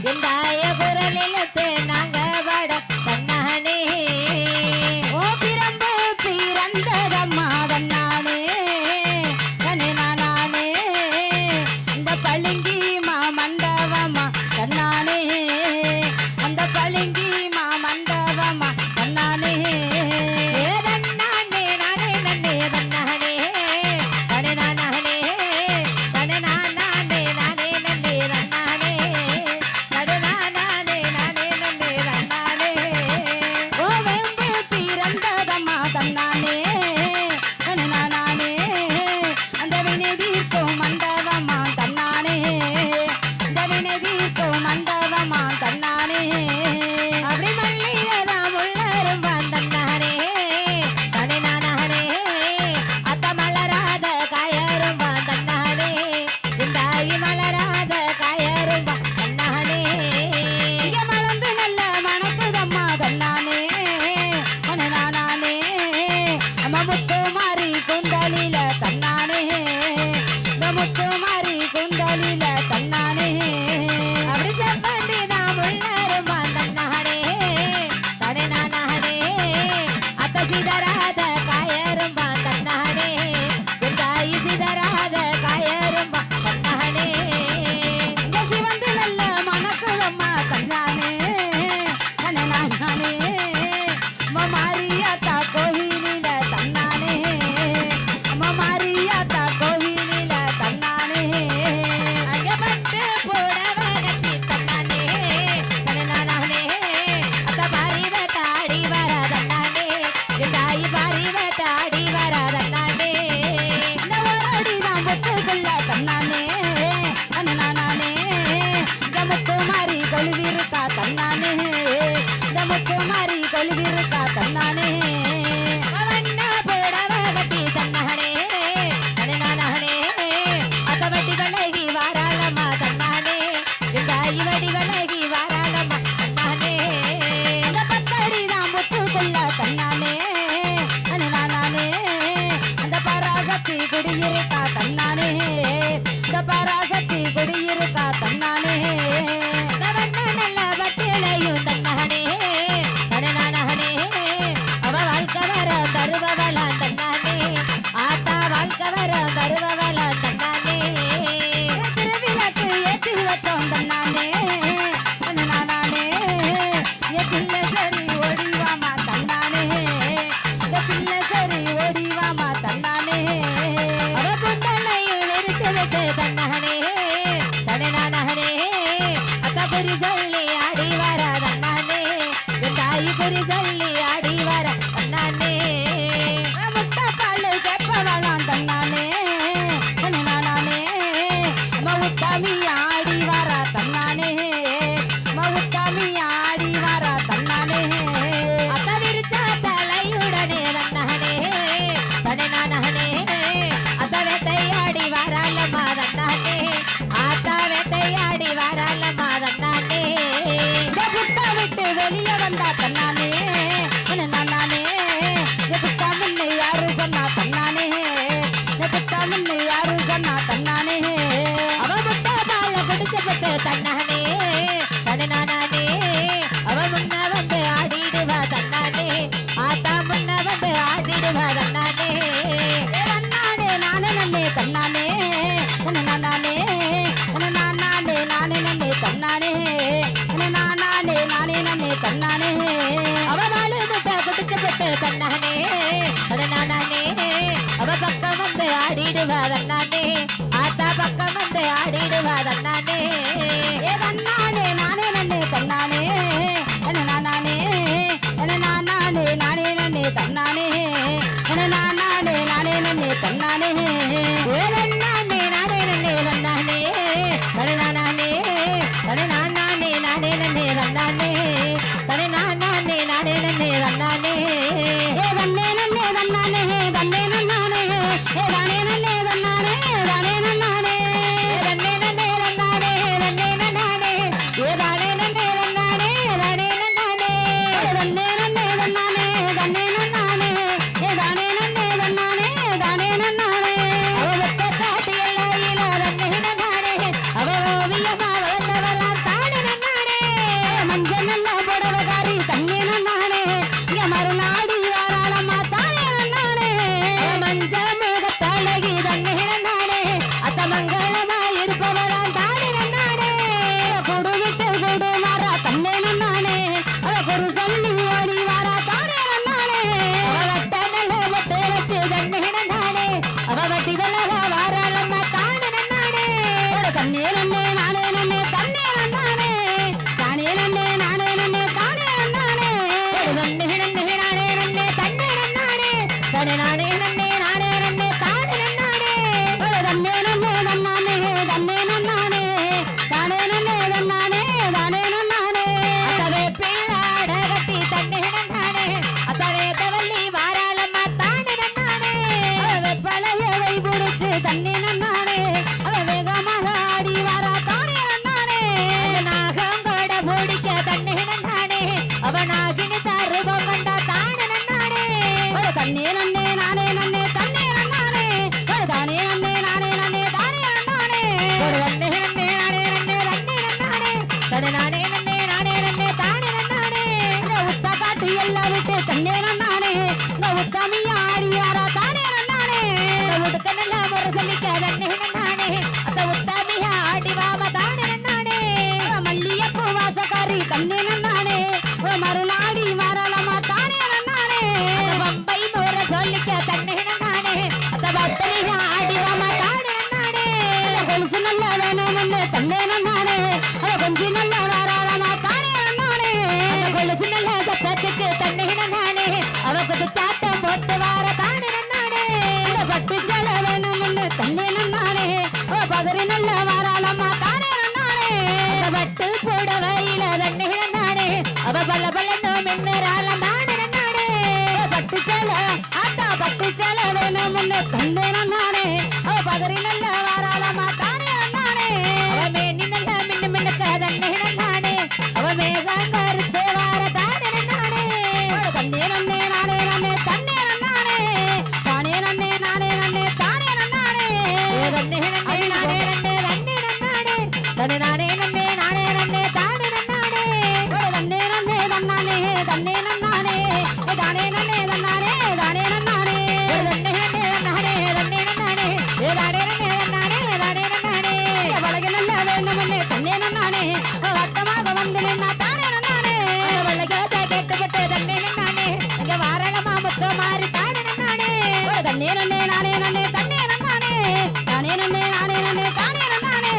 எந்தாய குரல் இழுத்து நாங்க பாட தன்னானே ஓ பிரம்பு பிறந்ததம்மா தன்னானே தனே நானே இந்த பளிங்கி மாமண்டவமா தன்னானே அந்த பளிங்கி மாமண்டவமா தன்னானே தன்னானே நானே நன்னே தன்னானே தனே நானே தனே நானே நானே நன்னே தன்னானே தனே நானே நானே நன்னே தன்னானே ஓ வெம்பு பிறந்ததம்மா தன்னானே தனே நானே அந்த வினை தீர்க்கும் மண்டவமா தன்னானே இந்த வினை தீர்க்கும் மண்டவமா தன்னானே அப்படி மல்லிகதான் உள்ளரும் தன்னானே தனே நானே அத்த மலராத காயரும் தன்னானே இந்தாயி மலராத காயரும் தன்னானே இங்க மலர்ந்து நல்ல மணக்குதம்மா தன்னானே தனே நானே அம்மா முத்து மாறி குண்டலில தன்னானே இந்த முத்து மாறி குண்டலில தன்னானே அப்படி செவ்வந்தி தான் உள்ளரும் தன்னானே தனே நானே அத்த சிதறாத காயரும் தன்னானே இந்தாயி சிதறாத காயரும் தன்னானே இங்க சிவந்து நல்ல மணக்குதம்மா தன்னானே தனே நானே அம்மா மாரியாத்தா கோவிலில தன்னானே அம்மா மாரியாத்தா கோவிலில தன்னானே அங்க பட்டு போடவ கட்டி தன்னானே தனே நானே அத்த பாரி வேட்டாடி வர தன்னானே இந்தாயி பாரி வேட்டாடி வர தன்னானே இந்த ஓடி நான் பொட்டுக்குள்ள தன்னானே தனே நானே இந்த முத்து மாறி கொழுவிருக்கா தன்னானே இந்த முத்து மாறி கொழுவிருக்கா தன்னானே வண்ண போடவ கட்டி தன்னானே தனே நானே அத்த வட்டி வளகி வாராளம்மா தன்னானே இந்தாயி வடி வளகி வாராளம்மா தன்னானே இந்த பத்தடி நான் பொட்டுக்குள்ள தன்னானே தனே நானே அந்த பராசக்தி குடியிருக்கா தன்னானே இந்த பராசக்தி குடியிருக்கா தன்னானே வண்ண நல்ல வட்டிலையும் தன்னானே தனே நானே அவ வாழ்க்கை வர தருபவளாம் தன்னானே ஆத்தா வாழ்க்கை வர தருபவளாம் தன்னானே திருவிளக்கு ஏற்றி வச்சோம் தன்னானே தனே நானே எத்தில்ல சரி ஓடிவாமா தன்னானே எத்தில்ல சரி ஓடிவாமா தன்னானே அவ குந்தலையும் விரிச்சு விட்டு தன்னானே தனே நானே அத்த குறி சொல்லி ஆடி வர தன்னானே தாயி குறி சொல்லி ஆடி வர தன்னானே முட்டை பால் கேட்பவளாம் தன்னானே தனே நானே மவுத்தாமி ஆடி வாரா தன்னானே மவுத்தாமி ஆடி வாரா தன்னானே அத்த விரிச்ச தலையுடனே தன்னானே தனே நானே அத்த வேட்டையாடி வராலம்மா தன்னானே ஆத்தா வேட்டையாடி வராலம்மா தன்னானே இந்த புட்டை விட்டு வெளியே வந்தா தன்னானே தனே நானே இந்த புட்டா முன்னு யாரு சொன்னா தன்னானே இந்த புட்டா முன்னு யாரு சொன்னா தன்னானே அவ முட்டை பால குடிச்ச பட்டு தன்னானே தனே நானே அவ முன்ன வந்து ஆடிடுவா தன்னானே ஆத்தா முன்ன வந்து ஆடிடுவா தன்னானே தன்னானே நானே நன்னே தன்னானே தனே நானே தனே நானே நன்னே தன்னானே தனே நானே நன்னே தன்னானே அவ வாழு முட்டை குடிச்ச பட்டு தன்னானே தனே நானே அவ பக்கம் வந்து ஆடிடுவா தன்னானே ஆத்தா பக்கம் வந்து ஆடிடுவா தன்னானே தன்னானே நானே நன்னே தன்னானே தனே நானே நன்னே தன்னானே தனே நானே நன்னே தன்னானே நானே நானே நன்னே தன்னானே தனே நானே தனே நானே நானே நன்னே தன்னானே தனே நானே நானே நன்னே தன்னானே தன்னே நன்னே தன்னானே தன்னே நன்னானே தானே நன்னே தன்னானே தானே நன்னானே தன்னே நன்னே தன்னானே தன்னே நன்னானே அவ கொஞ்சி நல்ல வாராளமா தானே நன்னானே கொலுசு நல்ல சத்தத்துக்கு தன்னை நானே அவ கொஞ்சம் சாட்டம் போட்டு வார தானே நானே அந்த பட்டு சேலை வேணும்னு தன்னே நன்னானே அவ பதறி நல்ல வாராளமா தானே நன்னானே பட்டு புடவையில தன்னை நானே அவ பல்ல பல்லன்னு மின்னறால தானே நானே பட்டு சேலை ஆத்தா பட்டு சேலை வேணும்னு தன்னே நன்னானே அவ பதறி நல்ல வாராளமா தானே நன்னானே அவ மேனி நல்ல மின்னு மின்னுக்க தன்னை நானே அவ மேகம் கருத்து வார தானே நானே தன்னே நன்னே நானே நன்னே தன்னே நன்னானே தானே நன்னே நானே நன்னே தானே நன்னானே தன்னை நானே நானே தன்னை நானே நன்னே நானே நன்னே தானே நானே தன்னே நன்னே தன்னானே தன்னே நன்னானே தானே நன்னே தன்னானே தானே நன்னானே வழக்கு நல்ல வேண்டும்னே தன்னே நன்னானே வட்டமாக வந்து நின்னா தானே நன்னானே தன்னே நன்னே நானே நன்னே தன்னே நன்னானே தானே நன்னே நானே நன்னே தானே நன்னானே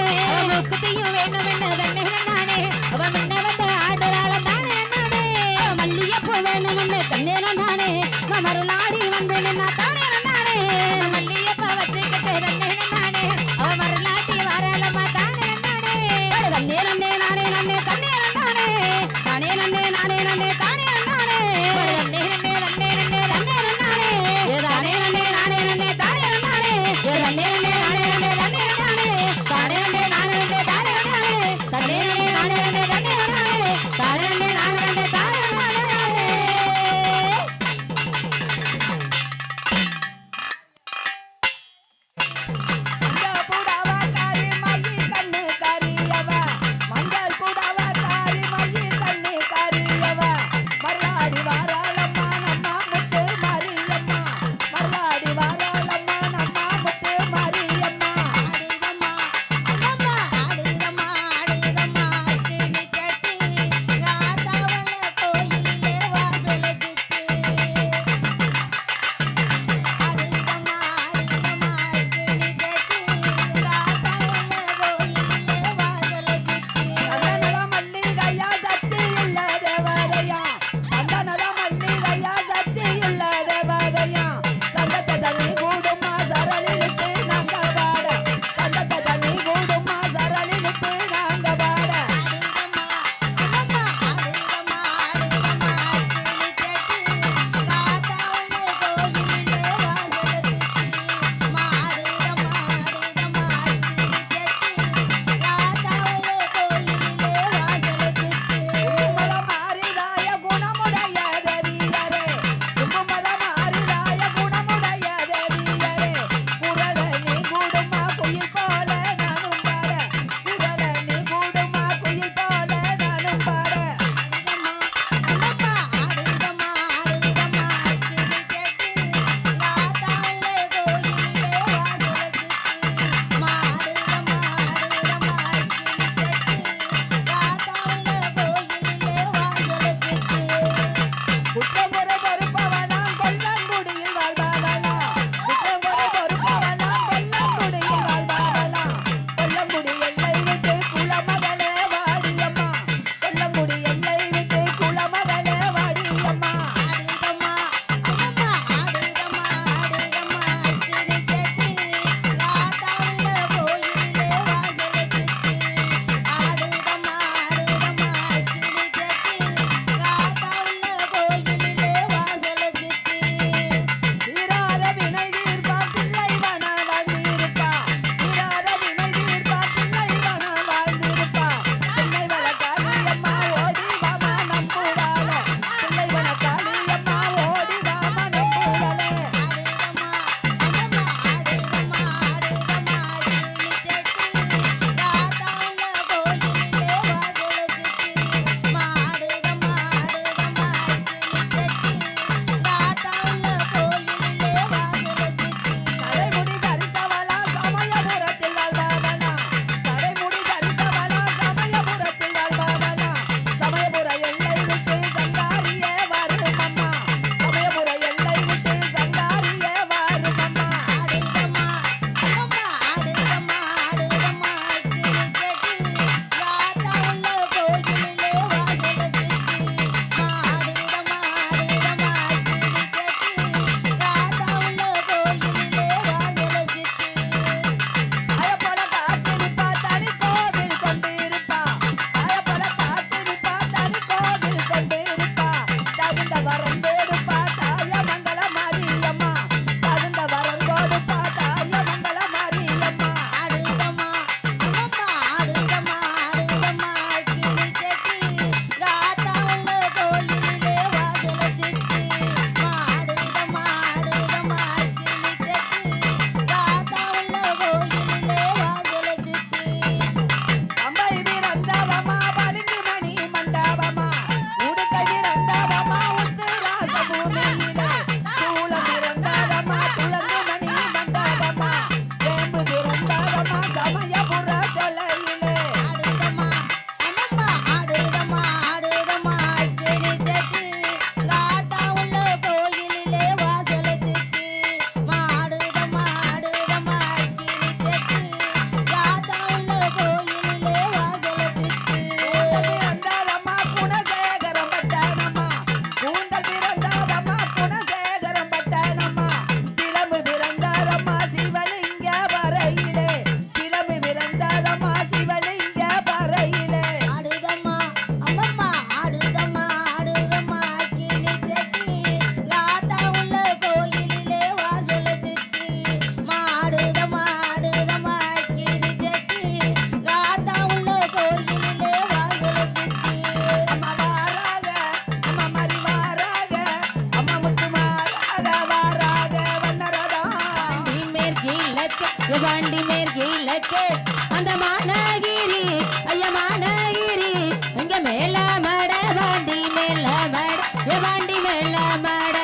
அந்த மானகிரி ஐயா மானகிரி இங்க மேல மட பாண்டி மேல மட ஏ பாண்டி மேல மட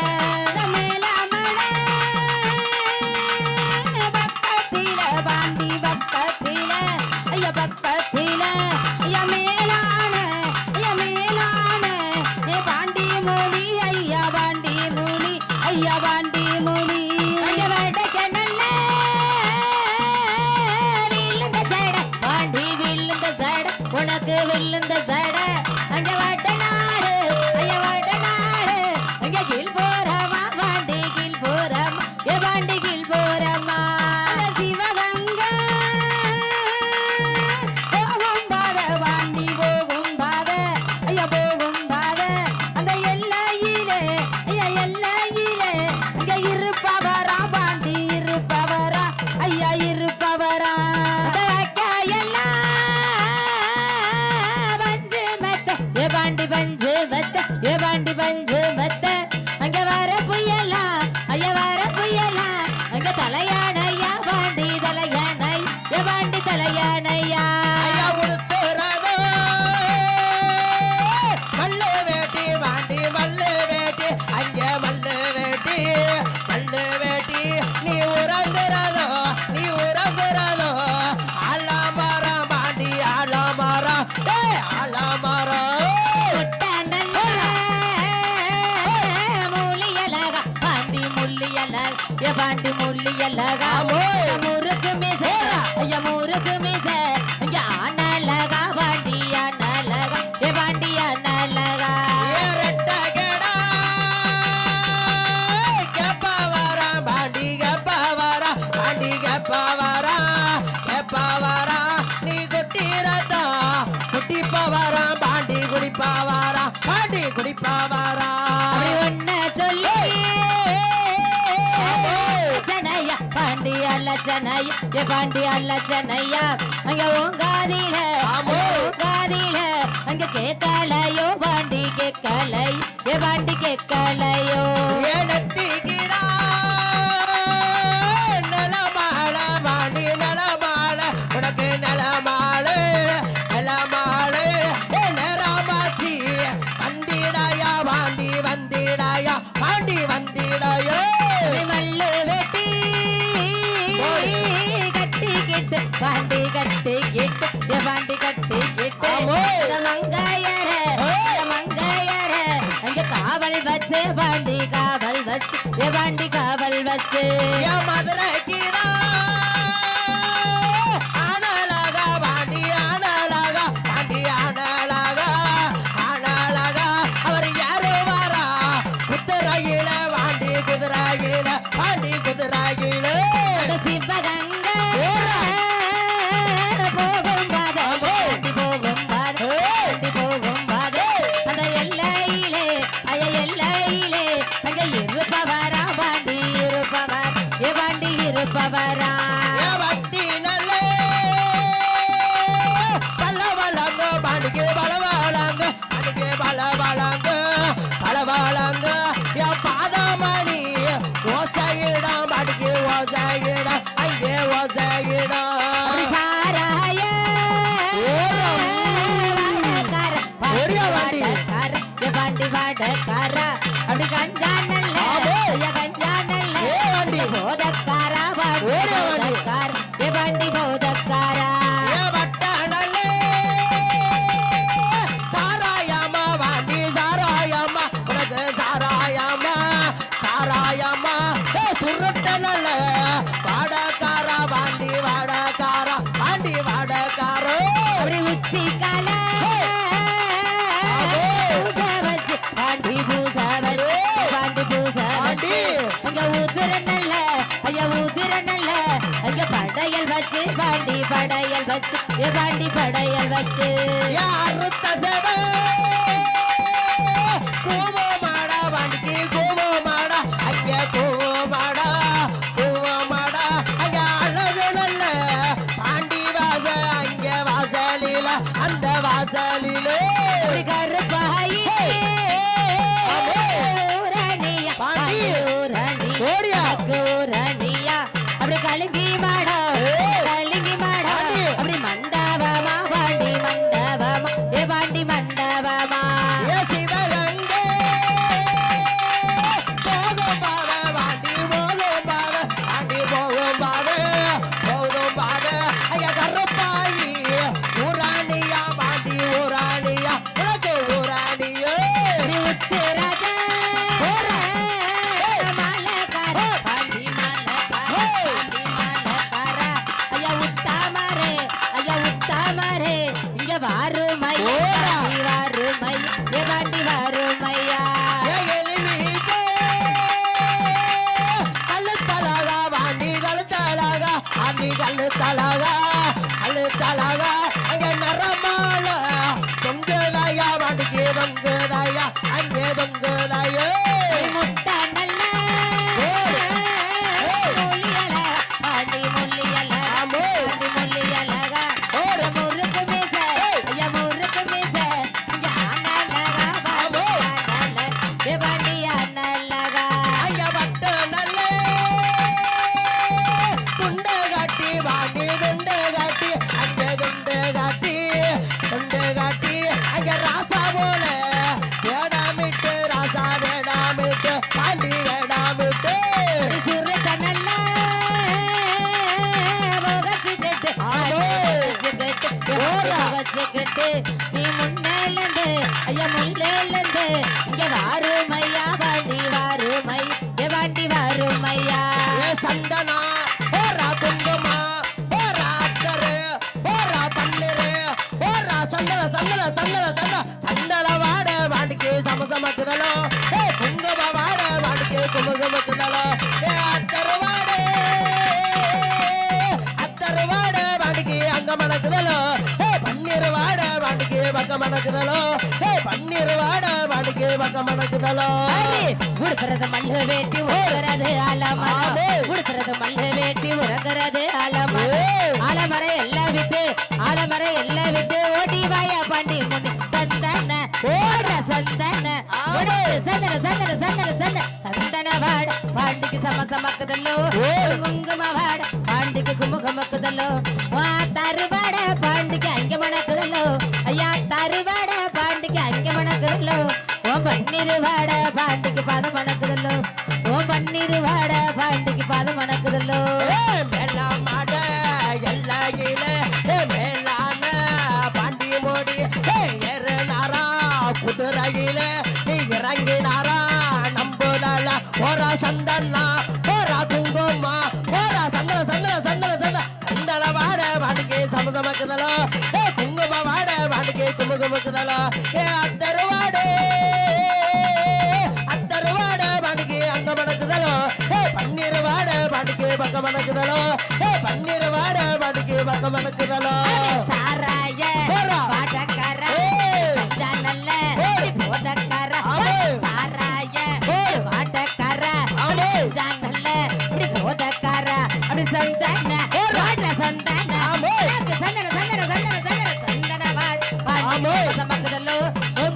மேல மட பக்கத்தில பாண்டி பக்கத்தில ஐயா பக்கத்தில ஐயா மேலான ஏ பாண்டி மூலி ஐயா பாண்டி மூலி ஐயா பாண்டி மூலி அங்க வடக்க நல்ல வில்லுந்த சட பாண்டி வில்லுந்த சட உனக்கு வில்லுந்த சட அங்க வட நாடு ஐயா வட நாடு அங்க கீழ் போறமா பாண்டி கீழ் போறமா ஏ பாண்டி கீழ் போறமா சிவகங்கை போகும் பாத பாண்டி போகும் பாத ஐயா போகும் பாத அந்த எல்லையிலே ஐயா எல்லையிலே அங்க இருப்பவரா பாண்டி இருப்பவரா ஐயா இருப்பவரா அந்த வாய்க்காயெல்லாம் பஞ்சு மெத்த ஏ பாண்டி பஞ்சு மெத்த ஏ பாண்டி பஞ்சு மெத்த அங்க வர புயலா ஐயா வர புயலா அங்க தலையானையா பாண்டி தலையானை ஏ பாண்டி தலையானையா ஐயா உடுத்துறதோ மல்லு வேட்டி பாண்டி மல்லு வேட்டி அங்க மல்லு வேட்டி நீ உறங்குறதோ ஆலமரம் பாண்டி ஆலமரம் ஆலமரம் முட்டை நல்ல மூலியலகா பாண்டி முள்ளியலகா ஏ பாண்டி முள்ளியலகா முறுக்கு மீச ஐயா முறுக்கு மீச இங்க ஆனலகா பாண்டி ஆனலகா ஏ பாண்டி ஆனலகா ஏறட்ட கேடா கெப்பவரா பாண்டி கெப்பவரா நீ குட்டிரதா குட்டிப்பவரா பாண்டி குடிப்பவரா அப்படி ஒன்ன சொல்லி சனையா பாண்டி அல்ல சனையா ஏ பாண்டி அல்ல சனையா அங்க ஓங்காதில அங்க கேட்கலையோ பாண்டி கேட்கலை ஏ பாண்டி கேட்கலையோ ஏனத்திகிறா நலமாள பாண்டி நலமாள உனக்கு நலமாள நேரமாச்சி வந்திடாயா பாண்டி வந்திடாயோ மல்லு வெட்டி கட்டிக்கிட்டு பாண்டி கட்டிக்கிட்டு ஏ பாண்டி கட்டிக்கிட்டு மங்கையர அங்க காவல் வச்சு பாண்டி காவல் வச்சு ஏ பாண்டி காவல் வச்சு என் மதுரைக்கிறா ஆனழகா பாண்டி ஆனழகா அவர் யாரு வாரா குதிரையில பாண்டி குதிரையில அந்த சிவகங்கை போகும் பாதை பாண்டி போகும் பாதை அந்த எல்லையிலே அங்க இருப்பவரா பாண்டி இருப்பவர் ஏ பாண்டி இருப்பவரா என் வட்டி நல்லே பலவளங்க பாண்டிக்கு பலவளங்க என் பாதமணி ஓசையிடம் பாண்டிக்கு ஓசையிடம் அங்கே ஓசையிடம் அப்படி சாராய வாடக்கார ஓடியா வாண்டி. ஏ பாண்டி வாடக்கார அப்படி கஞ்சா நல்ல ஐயா கஞ்சா நல்ல ஏ வாண்டி. போதக்காரா பாண்டி ஓடியா வாண்டி. போதக்கார ஏ பாண்டி போதக்காரா என் வட்டனல்லே சாராயம்மா பாண்டி சாராயம்மா உனக்கு சாராயம்மா சுருட்ட நல்ல வாடக்காரா பாண்டி வாடக்காரா அப்படி உச்சி கால பூச வச்சு பாண்டி பூச வச்சு பாண்டி பூச வச்சு அங்க ஊதுற நல்ல ஐயா ஊதுற நல்ல அங்க படையல் வச்சு பாண்டி படையல் வச்சு ஏ பாண்டி படையல் வச்சு யாருத்த செவ கூவோ மாடா பாண்டிக்கு கூவோ மாடா அங்கே கூவோ மாடா அங்க அழகு நல்ல பாண்டி வாச அங்கே வாசலில அந்த வாசலிலே அப்படி கருப்பாயி ஊரணியா பாண்டி ஊரணியா ஓடியா. ஊரணியா அப்படி கலிங்கி மாடா வச்சுக்கிட்டு நீ முன்னேலந்து ஐயா முன்னேலந்து இங்க வாருமையா பாண்டி வாருமை பாண்டி வாருமையா சந்தனா போரா குங்குமா போரா அத்தரு போரா பன்னீரு போரா சந்தன சந்தன சந்தன சந்தன சந்தன வாட வாடிக்கு சமசமக்குதலோ குங்கும வாட வாடிக்கு குமுகமுக்குதலோ அத்தரு வாட வாடிக்கு அங்க மணக்குதலோ பன்னீர் வாட வாடிக்கு பக்க மணக்குதலோ பன்னீர் வாட வாடிக்கு பக்க மணக்குதலோ உடுக்கிறது மல்லு வேட்டி உறக்கிறது ஆலமரம் உடுக்கிறது மல்லு வேட்டி உறக்கிறது ஆலமரம் ஆலமரம் எல்லாம் விட்டு ஓடி வாயா பாண்டி முன்னி சந்தன ஓடுற சந்தன சந்தன சந்தன சந்தன சந்தன சந்தன வாட பாண்டிக்கு சமசமக்குதல்லோ குங்கும வாட பாண்டிக்கு குமுகமக்குதல்லோ தருவாட பாண்டிக்கு அங்க மணக்குதல்லோ ஐயா தருவாட பாண்டிக்கு அங்க மணக்குதல்லோ ஓ பன்னீர் வாட பாண்டிக்கு பாதம் மணக்குதல்லோ ஓ பன்னீர் வாட பாண்டிக்கு பாதம் மணக்குதல்லோ மேலாம் மாட எல்லாகில மேலான பாண்டி மோடி ஏறுனாரா குதிரையில நீ இறங்கினாரா நம்புதல போரா சந்தனா போரா குங்குமா போரா சந்தன சந்தன சந்தன சந்தன சந்தன வாட வாடிக்கு சமசமக்குதலோ குங்கும வாட வாடிக்கு குமுகமுக்குதலோ அத்தருவாடு வாடிக்கு அங்க மணக்குதலோ பன்னீர் வாட வாடிக்கு பக்க மணக்குதலோ பன்னீர் வாட வாடிக்கு பக்க மணக்குதலோ சாராய வாடக்கார நல்ல போதக்கார சாராய வாடக்கார நல்ல இப்படி போதக்கார அப்படி சந்தன வாடுற சந்தன சந்தன சந்தன சந்தன சந்தன சந்தன வாட பாண்டிக்கு சமக்குதல்லோ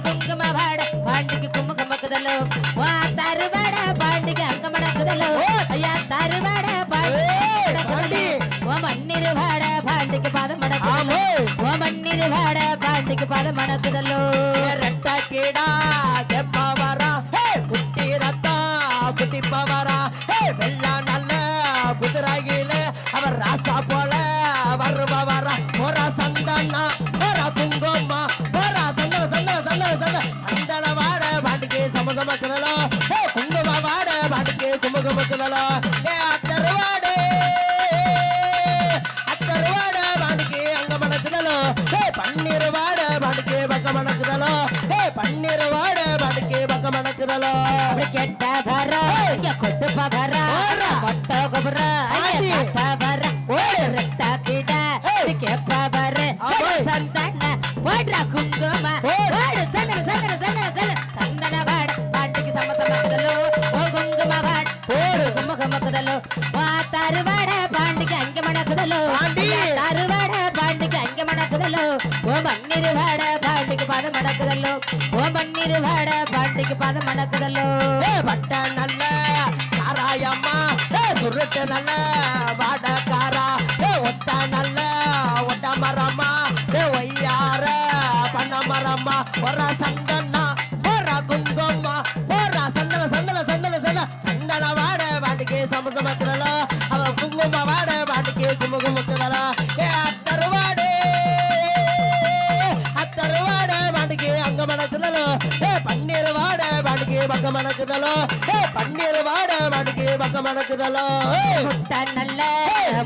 குங்கும வாட பாண்டிக்கு குமுகமக்குதல்லோ வா தருவாட பாண்டிக்கு அங்க மணக்குதல்லோ ஐயா தருவாட பாண்டி ஓ மண்ணீர் வாட பாண்டிக்கு பாதம் மணக்குதல்லோ ஓ மண்ணீர் வாட பாண்டிக்கு பாதம் மணக்குதல்லோ ரெட்ட கீடா கெப்பவரா குட்டி ரத்தா குட்டி பவரா வெள்ள நல்ல குதிரையில அவர் ராசா போல வருபவரா போரா சந்தனா போரா குங்குமா போரா சந்தன சந்தன சந்தன சந்தன சந்தன வாட பாண்டிக்கு சமசமக்குதலோ குங்கும வாட பாண்டிக்கு குமுகமுக்குதலோ அத்தருவாடு பாண்டிக்கு அங்க மணக்குதலோ பன்னீர் வாட பாண்டிக்கு பக்க மணக்குதலோ பன்னீர் வாட பாண்டிக்கு பக்க மணக்குதலோ கெட்ட வர கொட்டு பவர மொட்ட கொபுர வர ரெட்ட கிட கேப்ப வர சந்தன போடுற குங்கும வாடு சந்தன சந்தன சந்தன சந்தன சந்தன வாட பாண்டிக்கு சமசமக்குதலோ ஓ குங்கும வாட குமுகமக்குதலோ வா தருவாட பாண்டிக்கு அங்க மணக்குதலோ தருவாட பாண்டிக்கு அங்க மணக்குதலோ ஓ பன்னீர் வாட பாண்டிக்கு பாதம் மணக்குதல்லோ ஓ பன்னீர் வாட பாண்டிக்கு பாதம் மணக்குதல்லோ பட்ட நல்ல காராயம்மா சுருட்டு நல்ல வாடக்காரா ஒட்ட நல்ல ஒட்ட மரமா ஒய்யார பண்ண மரமா ஒரு சந்தனா போரா குங்குமா போரா சந்தன சந்தன சந்தன சந்தன சந்தன வாட வாடிக்கு சமசமக்குதலோ அவ குங்கும வாட வாடிக்கு குமுகமுக்குதலோ அத்தருவாட வாடிக்கு அங்க மணக்குதலோ பன்னீர் வாட வாடிக்கு பக்க மணக்குதலோ பன்னீர் வாட வாடிக்கு பக்க மணக்குதலோ முட்ட நல்ல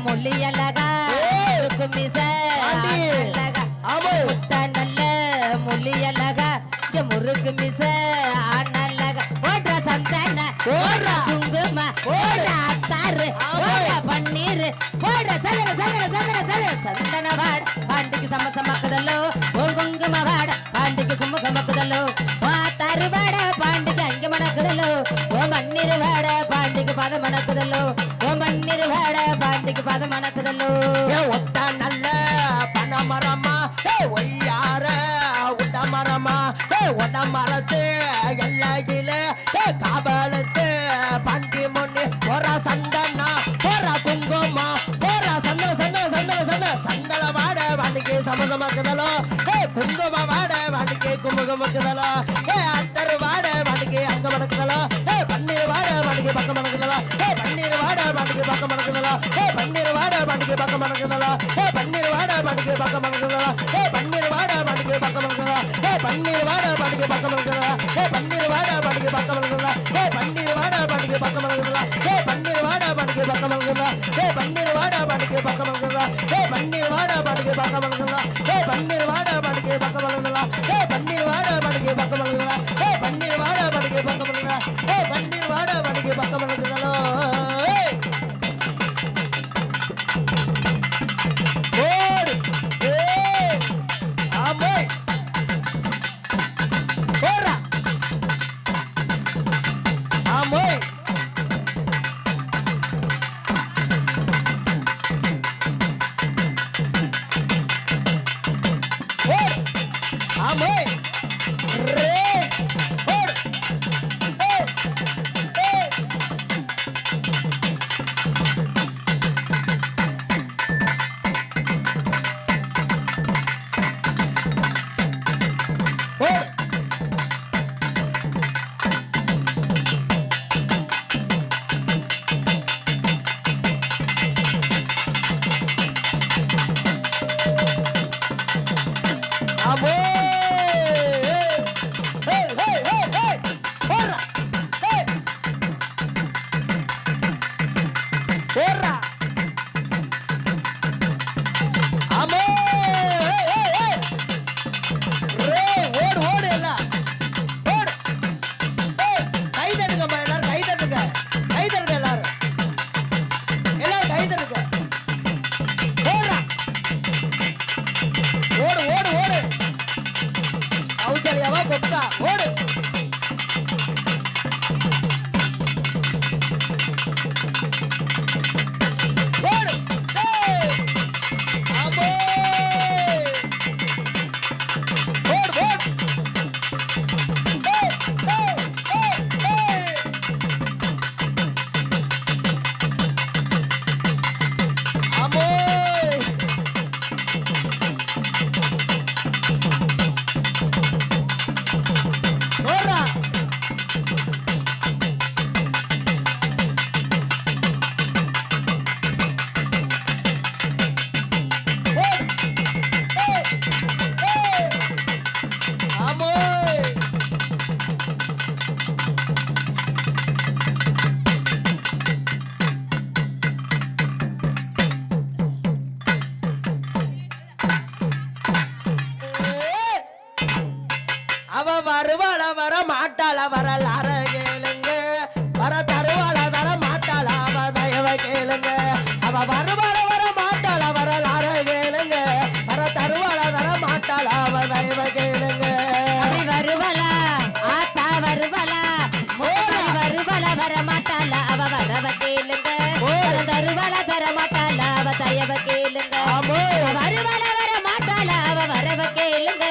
மொழி அழகா மிச அழகா முட்ட நல்ல மொழி அழகா முறுக்கு மிச அழகா ஓடுற சந்தன ஓடுற குங்கும ஓடுற அத்தாறு ஓடுற பன்னீர் ஓடுற சந்தன சந்தன சந்தன சந்தன சந்தன வாட பாண்டிக்கு சமசமக்குதல்லோ ஓ குங்கும வாட பாண்டிக்கு குமுகமக்குதல்லோ வா தருவாட பாண்டிக்கு அங்க மணக்குதல்லோ ஓ மண்ணீர் வாட பாண்டிக்கு பாதம் மணக்குதல்லோ ஓ மண்ணீர் வாட பாண்டிக்கு பாதம் மணக்குதல்லோ ஒத்த நல்ல பனமரமா ஒய்யார உட மரமா உட மரத்து எல்லாகில காவலுக்கு பண்டி முன்னி ஒரு சந்தனா ஒரு குங்குமா ஒரு சந்தன சந்தன சந்தன சந்தன சந்தன வாட வாண்டிக்கு சமசமக்குதலோ குங்கும வாட வாண்டிக்கு குமுகமுக்குதலோ அத்தரு வாட வாண்டிக்கு அங்க மணக்குதலோ பன்னீர் வாட வாண்டிக்கு பக்க மணக்குதலோ பன்னீர் வாட வாண்டிக்கு பக்க மணக்குதலோ பன்னீர் வாட வாண்டிக்கு பக்க மணக்குதலோ பன்னீர் வாட வாண்டிக்கு பக்க மணக்குதலோ பன்னீர் வாட பாட்டுக்கு பக்கம் இருக்குதா பன்னீர் வாட பாட்டுக்கு பக்கம் இருக்குதா பன்னீர் வாட பாட்டுக்கு பக்கம் இருக்குதா பன்னீர் வாட பாட்டுக்கு பக்கம் இருக்குதா பன்னீர் வாட பாட்டுக்கு பக்கம் இருக்குதா பன்னீர் வாட பாட்டுக்கு பக்கம் இருக்குதா பன்னீர் வாட பாட்டுக்கு பக்கம் இருக்குதா பன்னீர் வாட பாட்டுக்கு பக்கம் இருக்குதா பன்னீர் வாட பாட்டுக்கு பக்கம் இருக்குதா பன்னீர் வாட பாட்டுக்கு பக்கம் இருக்குதா பன்னீர் வாட பாட்டுக்கு பக்கம் இருக்குதா வரலாற கேளுங்க வர தருவாள தர மாட்டாள அவ தயவ கேளுங்க அவ வருவாள வர மாட்டாள வரலாற கேளுங்க வர தருவாள தர மாட்டாள அவ தயவ கேளுங்க வருவாளா ஆத்தா வருவாளா வருவாளா வர மாட்டாள அவ வரவ கேளுங்க தருவாள தர மாட்டாள அவ தயவ கேளுங்க வருவாள வர மாட்டாள அவ வரவ கேளுங்க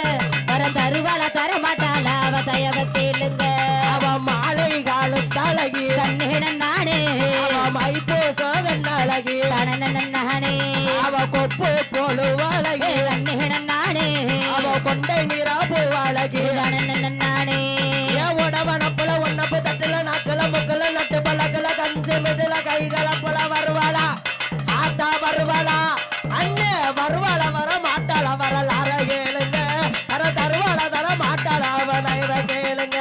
வர தருவாள தர மாட்டாள அவ தயவ கேளுங்க அவ மாலை காலத்தழகி தன்னின நானே அவ மைப்போச கண்ணழகி நானே அவ கொப்பு போலுவழகி தன்னின நானே அவ கொண்டை நீரா பூவழகி நானே உடவனப்புல ஒன்னப்பு தட்டுல நாக்குல முக்குல நட்டு பழக்குல கஞ்சு மிடுல கைகள புல வருவாளா ஆத்தா வருவாளா அண்ணே வருவாள வர மாட்டாள வரலாற கேளுங்க வர தருவாள தர மாட்டாள அவ தயவ கேளுங்க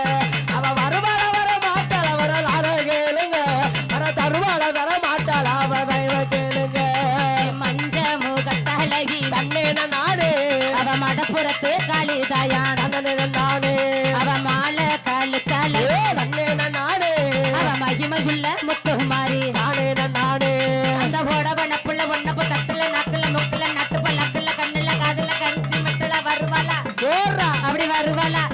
அவ வருவாள வர மாட்டாள வரலாற கேளுங்க வர தருவாள தர மாட்டாள அவ தயவ கேளுங்க மஞ்ச முகத்தழகி தன்னேன நானே அவ மடப்புறத்து காளிதாயான் தன்னேன நானே அவ மாலை கழுத்தழ தன்னேன நானே அவ மகிமையுள்ள முத்துமாரி நானே அந்த போடவன புள்ள ஒன்னப்பு தட்டுல நக்குல முக்குல நட்டு பல்லக்குல கண்ணுல காதுல கஞ்சி மெட்டல வருவாளா அப்படி வருவாளா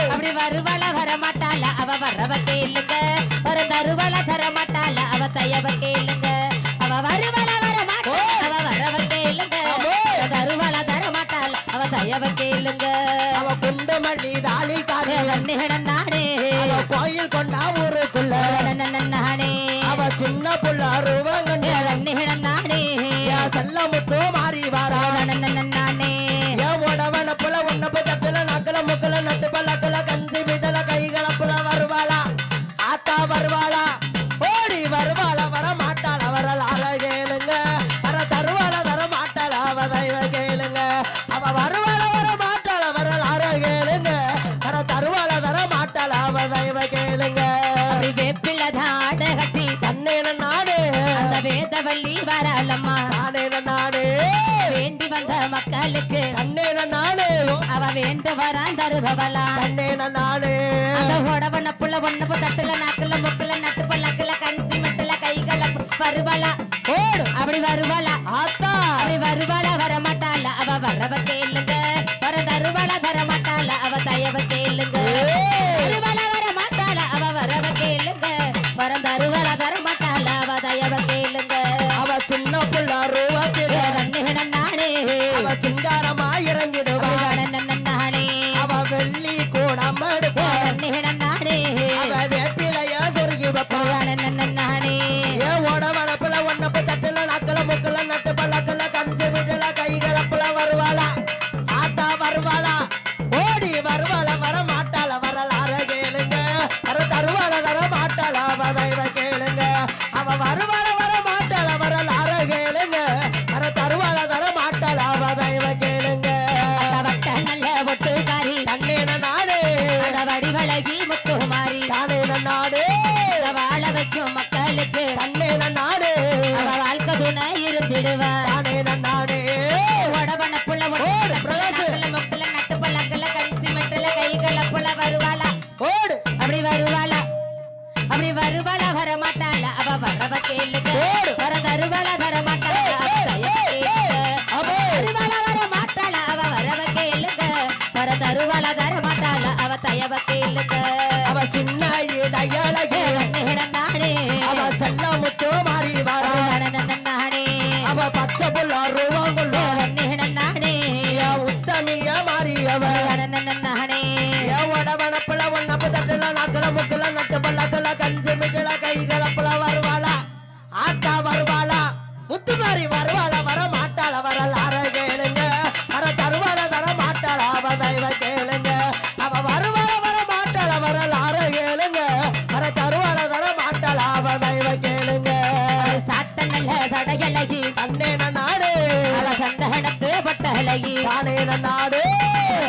அப்படி வருவாளா வரமாட்டாள அவ வரவ கேளுங்க வர தருவாள தரமாட்டாள அவ தயவ கேளுங்க அவ வருவாள வரமாட்டாள அவ வரவ கேளுங்க தருவாள தரமாட்டாள அவ தயவ கேளுங்க அவ குண்டு மல்லி தாலி காது நானே கோயில் கொண்டா ஊருக்குள்ள நானே அவ சின்ன புள்ள ரூபங்கண்ணே நானே செல்ல முத்து மாறி வாரா நானே உடவன புல ஒன்னப்பு தட்டுல நக்கல முக்கல நட்டு பல்லக்குல கஞ்சி விடல கைகள புல வருவாளா ஆத்தா வருவாளா ஓடி வருவாள வர மாட்டாள வரலாற கேளுங்க வர தருவாள தர மாட்டாள அவ தெய்வ கேளுங்க அவ வருவாள வர மாட்டாள மக்களுக்கு தன்னே நானே அவ வேண்டு வரான் தருபவளா தன்னே நானே அந்த உடவன புள்ள ஒண்ணு தட்டுல நாக்குல முக்குல நட்டு பல்லக்குல கஞ்சி மெட்டுல கைகள வருவாளா ஓடு அப்படி வருவாளா ஆத்தா அப்படி வருவாளா வரமாட்டாள அவ வரவ கேளுங்க வர தருவாள தரமாட்டாள அவ தயவ கேளுங்க வருவாள வரமாட்டாள அவ வரவ கேளுங்க வர தருவாள தரமாட்டாள அவ தயவ கேளுங்க அவ சின்ன புள்ள ரூபத்தில் நானே அவ சிங்காரமா இறங்கிடுவா நானே அவ வெள்ளி கூடம் எடுப்பா நானே அவ வேப்பிலைய சொருகி வைப்பா நானே ஏ ஓட வளப்புல ஒன்னப்பு தட்டுல நக்கல முக்கல நட்டு பல்லக்கல கஞ்சி விடல கைகளப்புல வருவாளா ஆத்தா வருவாளா ஓடி வருவாளா வர மாட்டாள வரலாற கேளுங்க வர தருவாள தர மாட்டாள வதைவ கேளுங்க அவ வருவாள வர மாட்டாள வரலாற கேளுங்க வர தருவாள தர மாட்டாள வதைவ கேளுங்க வட்ட நல்ல ஒட்டுக்காரி தன்னே நாடே அந்த வடிவழகி முத்துமாரி தானே நாடே வாழ வைக்கும் மக்களுக்கு தன்னே நாடே அவ வாழ்க்கை துணை இருந்திடுவா தானே நாடே உடவன புள்ள ஓடு, பிரகாசு. முக்குல நட்டு பல்லக்குல கஞ்சி மெட்டுல கைகள புள்ள வருவாளா ஓடு அப்படி வருவாளா அப்படி வருவாளா வரமாட்டாள அவ வரவ கேளுங்க ஓடு. வர தருவாள தரமாட்டாள அவ தயவ கேளுங்க அபோ. வருவாளா வரமாட்டாள அவ வரவ கேளுங்க வர தருவாள தரமாட்டாள அவ தயவ கேளுங்க அவ சின்ன இடையழகி நானே அவ செல்ல முத்து மாறி வரா நானே அவ பச்சை புள்ள ரூபாங்குள்ள நானே உத்தமிய மாறி அவ நானே உடவனப்புல ஒன்னப்பு தட்டுல நக்கல முக்கல நட்டு பல்லக்கல கஞ்சி மிட்டல கைகளப்புல வருவாளா ஆத்தா வருவாளா முத்து மாறி வருவாளா வர மாட்டாள வரலாற கேளுங்க வர தருவாள தர மாட்டாள அவ தெய்வ கேளுங்க அவ வருவாள வர மாட்டாள வரலாற கேளுங்க வர தருவாள தர மாட்டாள அவ தெய்வ கேளுங்க சாத்த நல்ல சடையழகி தன்னே நாடு அவ சந்தகனத்து பட்டழகி தானே நாடு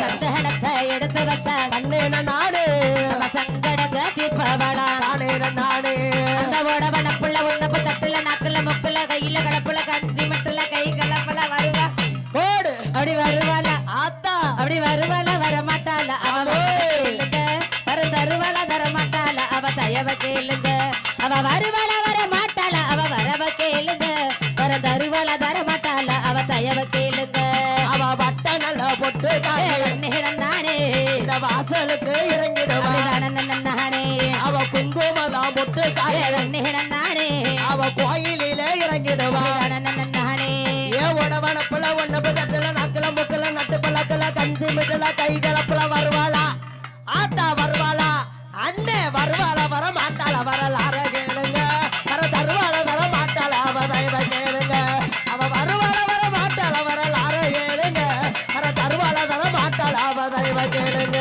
சந்தகனத்தை எடுத்து வச்ச தன்னே நாடு நம்ம சங்கடங்க தீர்ப்பவளா தானே நாடு அந்த உடவன புள்ள உன்னப்பு தட்டுல நாக்குல முக்குல கையில கலப்புல கஞ்சி மட்டுல கை கலப்புல வருவா ஓடு அப்படி வருவாளா ஆத்தா அப்படி வருவாளா வரமாட்டாள அவ வரவ கேளுங்க வர தருவாள தரமாட்டாள அவ தயவ கேளுங்க அவ வருவாள வரமாட்டாள அவ வரவ கேளுங்க வர தருவாள தரமாட்டாள அவ தயவ கேளுங்க அவ வட்ட நல்ல பொட்டு நானே இந்த வாசலுக்கு இறங்கிடுவா நானே அவ குங்குமதான் பொட்டு நானே அவ கோயிலில இறங்கிடுவா நானே ஏ உடவனப்புல ஒன்னப்பு தட்டுல நக்கல முக்கல நட்டு பல்லக்கல கஞ்சி மிட்டல கைகளப்புல வருவாளா ஆத்தா வருவாளா அண்ணே வருவாளா வர மாட்டாள வரலாற கேளுங்க வர தருவாள தர மாட்டாள அவ தெய்வ கேளுங்க அவ வருவாள வர மாட்டாள வரலாற கேளுங்க வர தருவாள தர மாட்டாள அவ தெய்வ கேளுங்க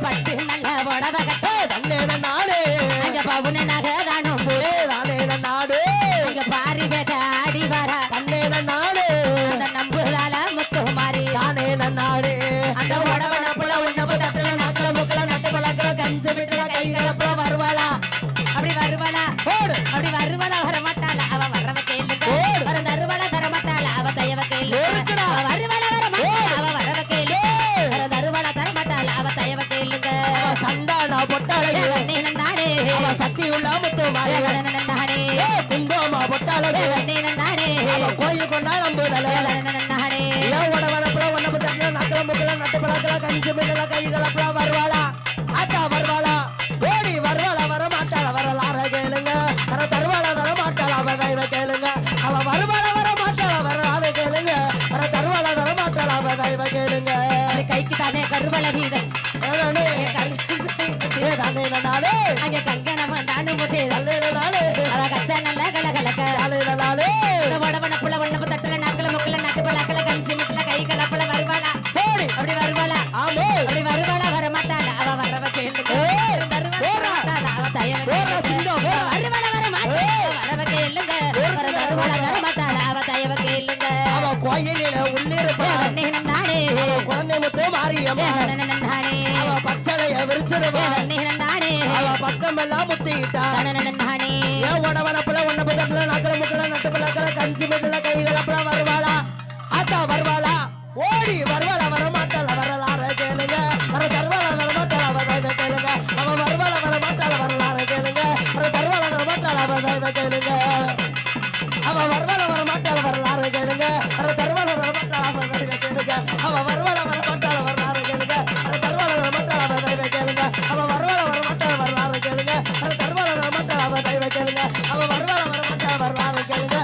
பட்டு நல்ல உடவ கட்ட தன்னே நாடு அங்க பவுன நகை தானும் தானே நாடு அங்க பாரி வேட்ட ஆடி வர தன்னே நாடு அந்த நம்புதால முத்துமாரி தானே நாடு அந்த உடவன புள்ள உன்னப்பு தட்டுல நாக்குல முக்குல நட்டு பழக்கல கஞ்சி விட்டுல கை கலப்புல வருவாளா அப்படி வருவாளா ஓடு அப்படி வருவாளா வரமாட்டாள அவ வரவ கேளுங்க வர தருவாள தரமாட்டாள அவ தயவ கேளுங்க ஓடுடா. அவ வருவாள வரமாட்டாள அவ வரவ கேளுங்க வர தருவாள தரமாட்டாள அவ தயவ கேளுங்க அவ சண்டானா பொட்டாளே நானே அவ சக்தி உள்ள முத்து மாறி நானே குங்கும பொட்டாளே நானே அவ கோயில் கொண்டா நம்புதலே நானே உடவனப்புல ஒன்னப்பு தட்டுல நக்கல முக்கல நட்டு பழக்கல கஞ்சி மிட்டல கைகளப்புல வருவாளா ஆத்தா வருவாளா ஓடி வருவாளா வர மாட்டாள வரலாற கேளுங்க வர தருவாள தர மாட்டாள அவ தெய்வ கேளுங்க அவ வருவாள வர மாட்டாள வரலாற கேளுங்க வர தருவாள தர மாட்டாள அவ தெய்வ கேளுங்க அப்படி கைக்கு தானே கருவள வீதன் ஏதானே ஏதானே நாளே அங்க கங்கணம் தானு முட்டே நல்லே நாளே அவ கச்சா நல்ல கலகலக்க நாளே நாளே இந்த உடவன புள்ள ஒன்னப்பு தட்டுல நாக்குல முக்குல நட்டு பழக்கல கஞ்சி முட்டுல கை கலப்புல வருவாளா போடி அப்படி வருவாளா ஆமோ அப்படி வருவாளா வரமாட்டாள அவ வரவ கேளுங்க வரமாட்டாள அவ தயவ போறா சிங்கம் போறா வருவாளா வரமாட்டாள வரவ கேளுங்க வர தருவாளா வரமாட்டாள அவ தயவ கேளுங்க அவ கோயிலில உள்ளிருப்பா நானே குழந்தை முத்து மாரியம்மா நானே அவ பச்சளைய விரிச்சிருவா நானே அவ பக்கம் எல்லாம் முத்திட்டா நானே ஏ உடவனப்புல ஒன்னப்பு தட்டுல நக்கல முக்கல நட்டு பழக்கல கஞ்சி மிட்டல கைகளப்புல வருவாளா ஆத்தா வருவாளா கேளுங்க அவன் வருவாள வர மாட்டாள வரலாறு கேளுங்க அது தருவாள வர மாட்டாள அவ தெய்வ கேளுங்க அவன் வருவாள வர மாட்டாள வரலாறு கேளுங்க அது தருவாள வர மாட்டாள அவ தெய்வ கேளுங்க அவன் வருவாள வர மாட்டாள வரலாறு கேளுங்க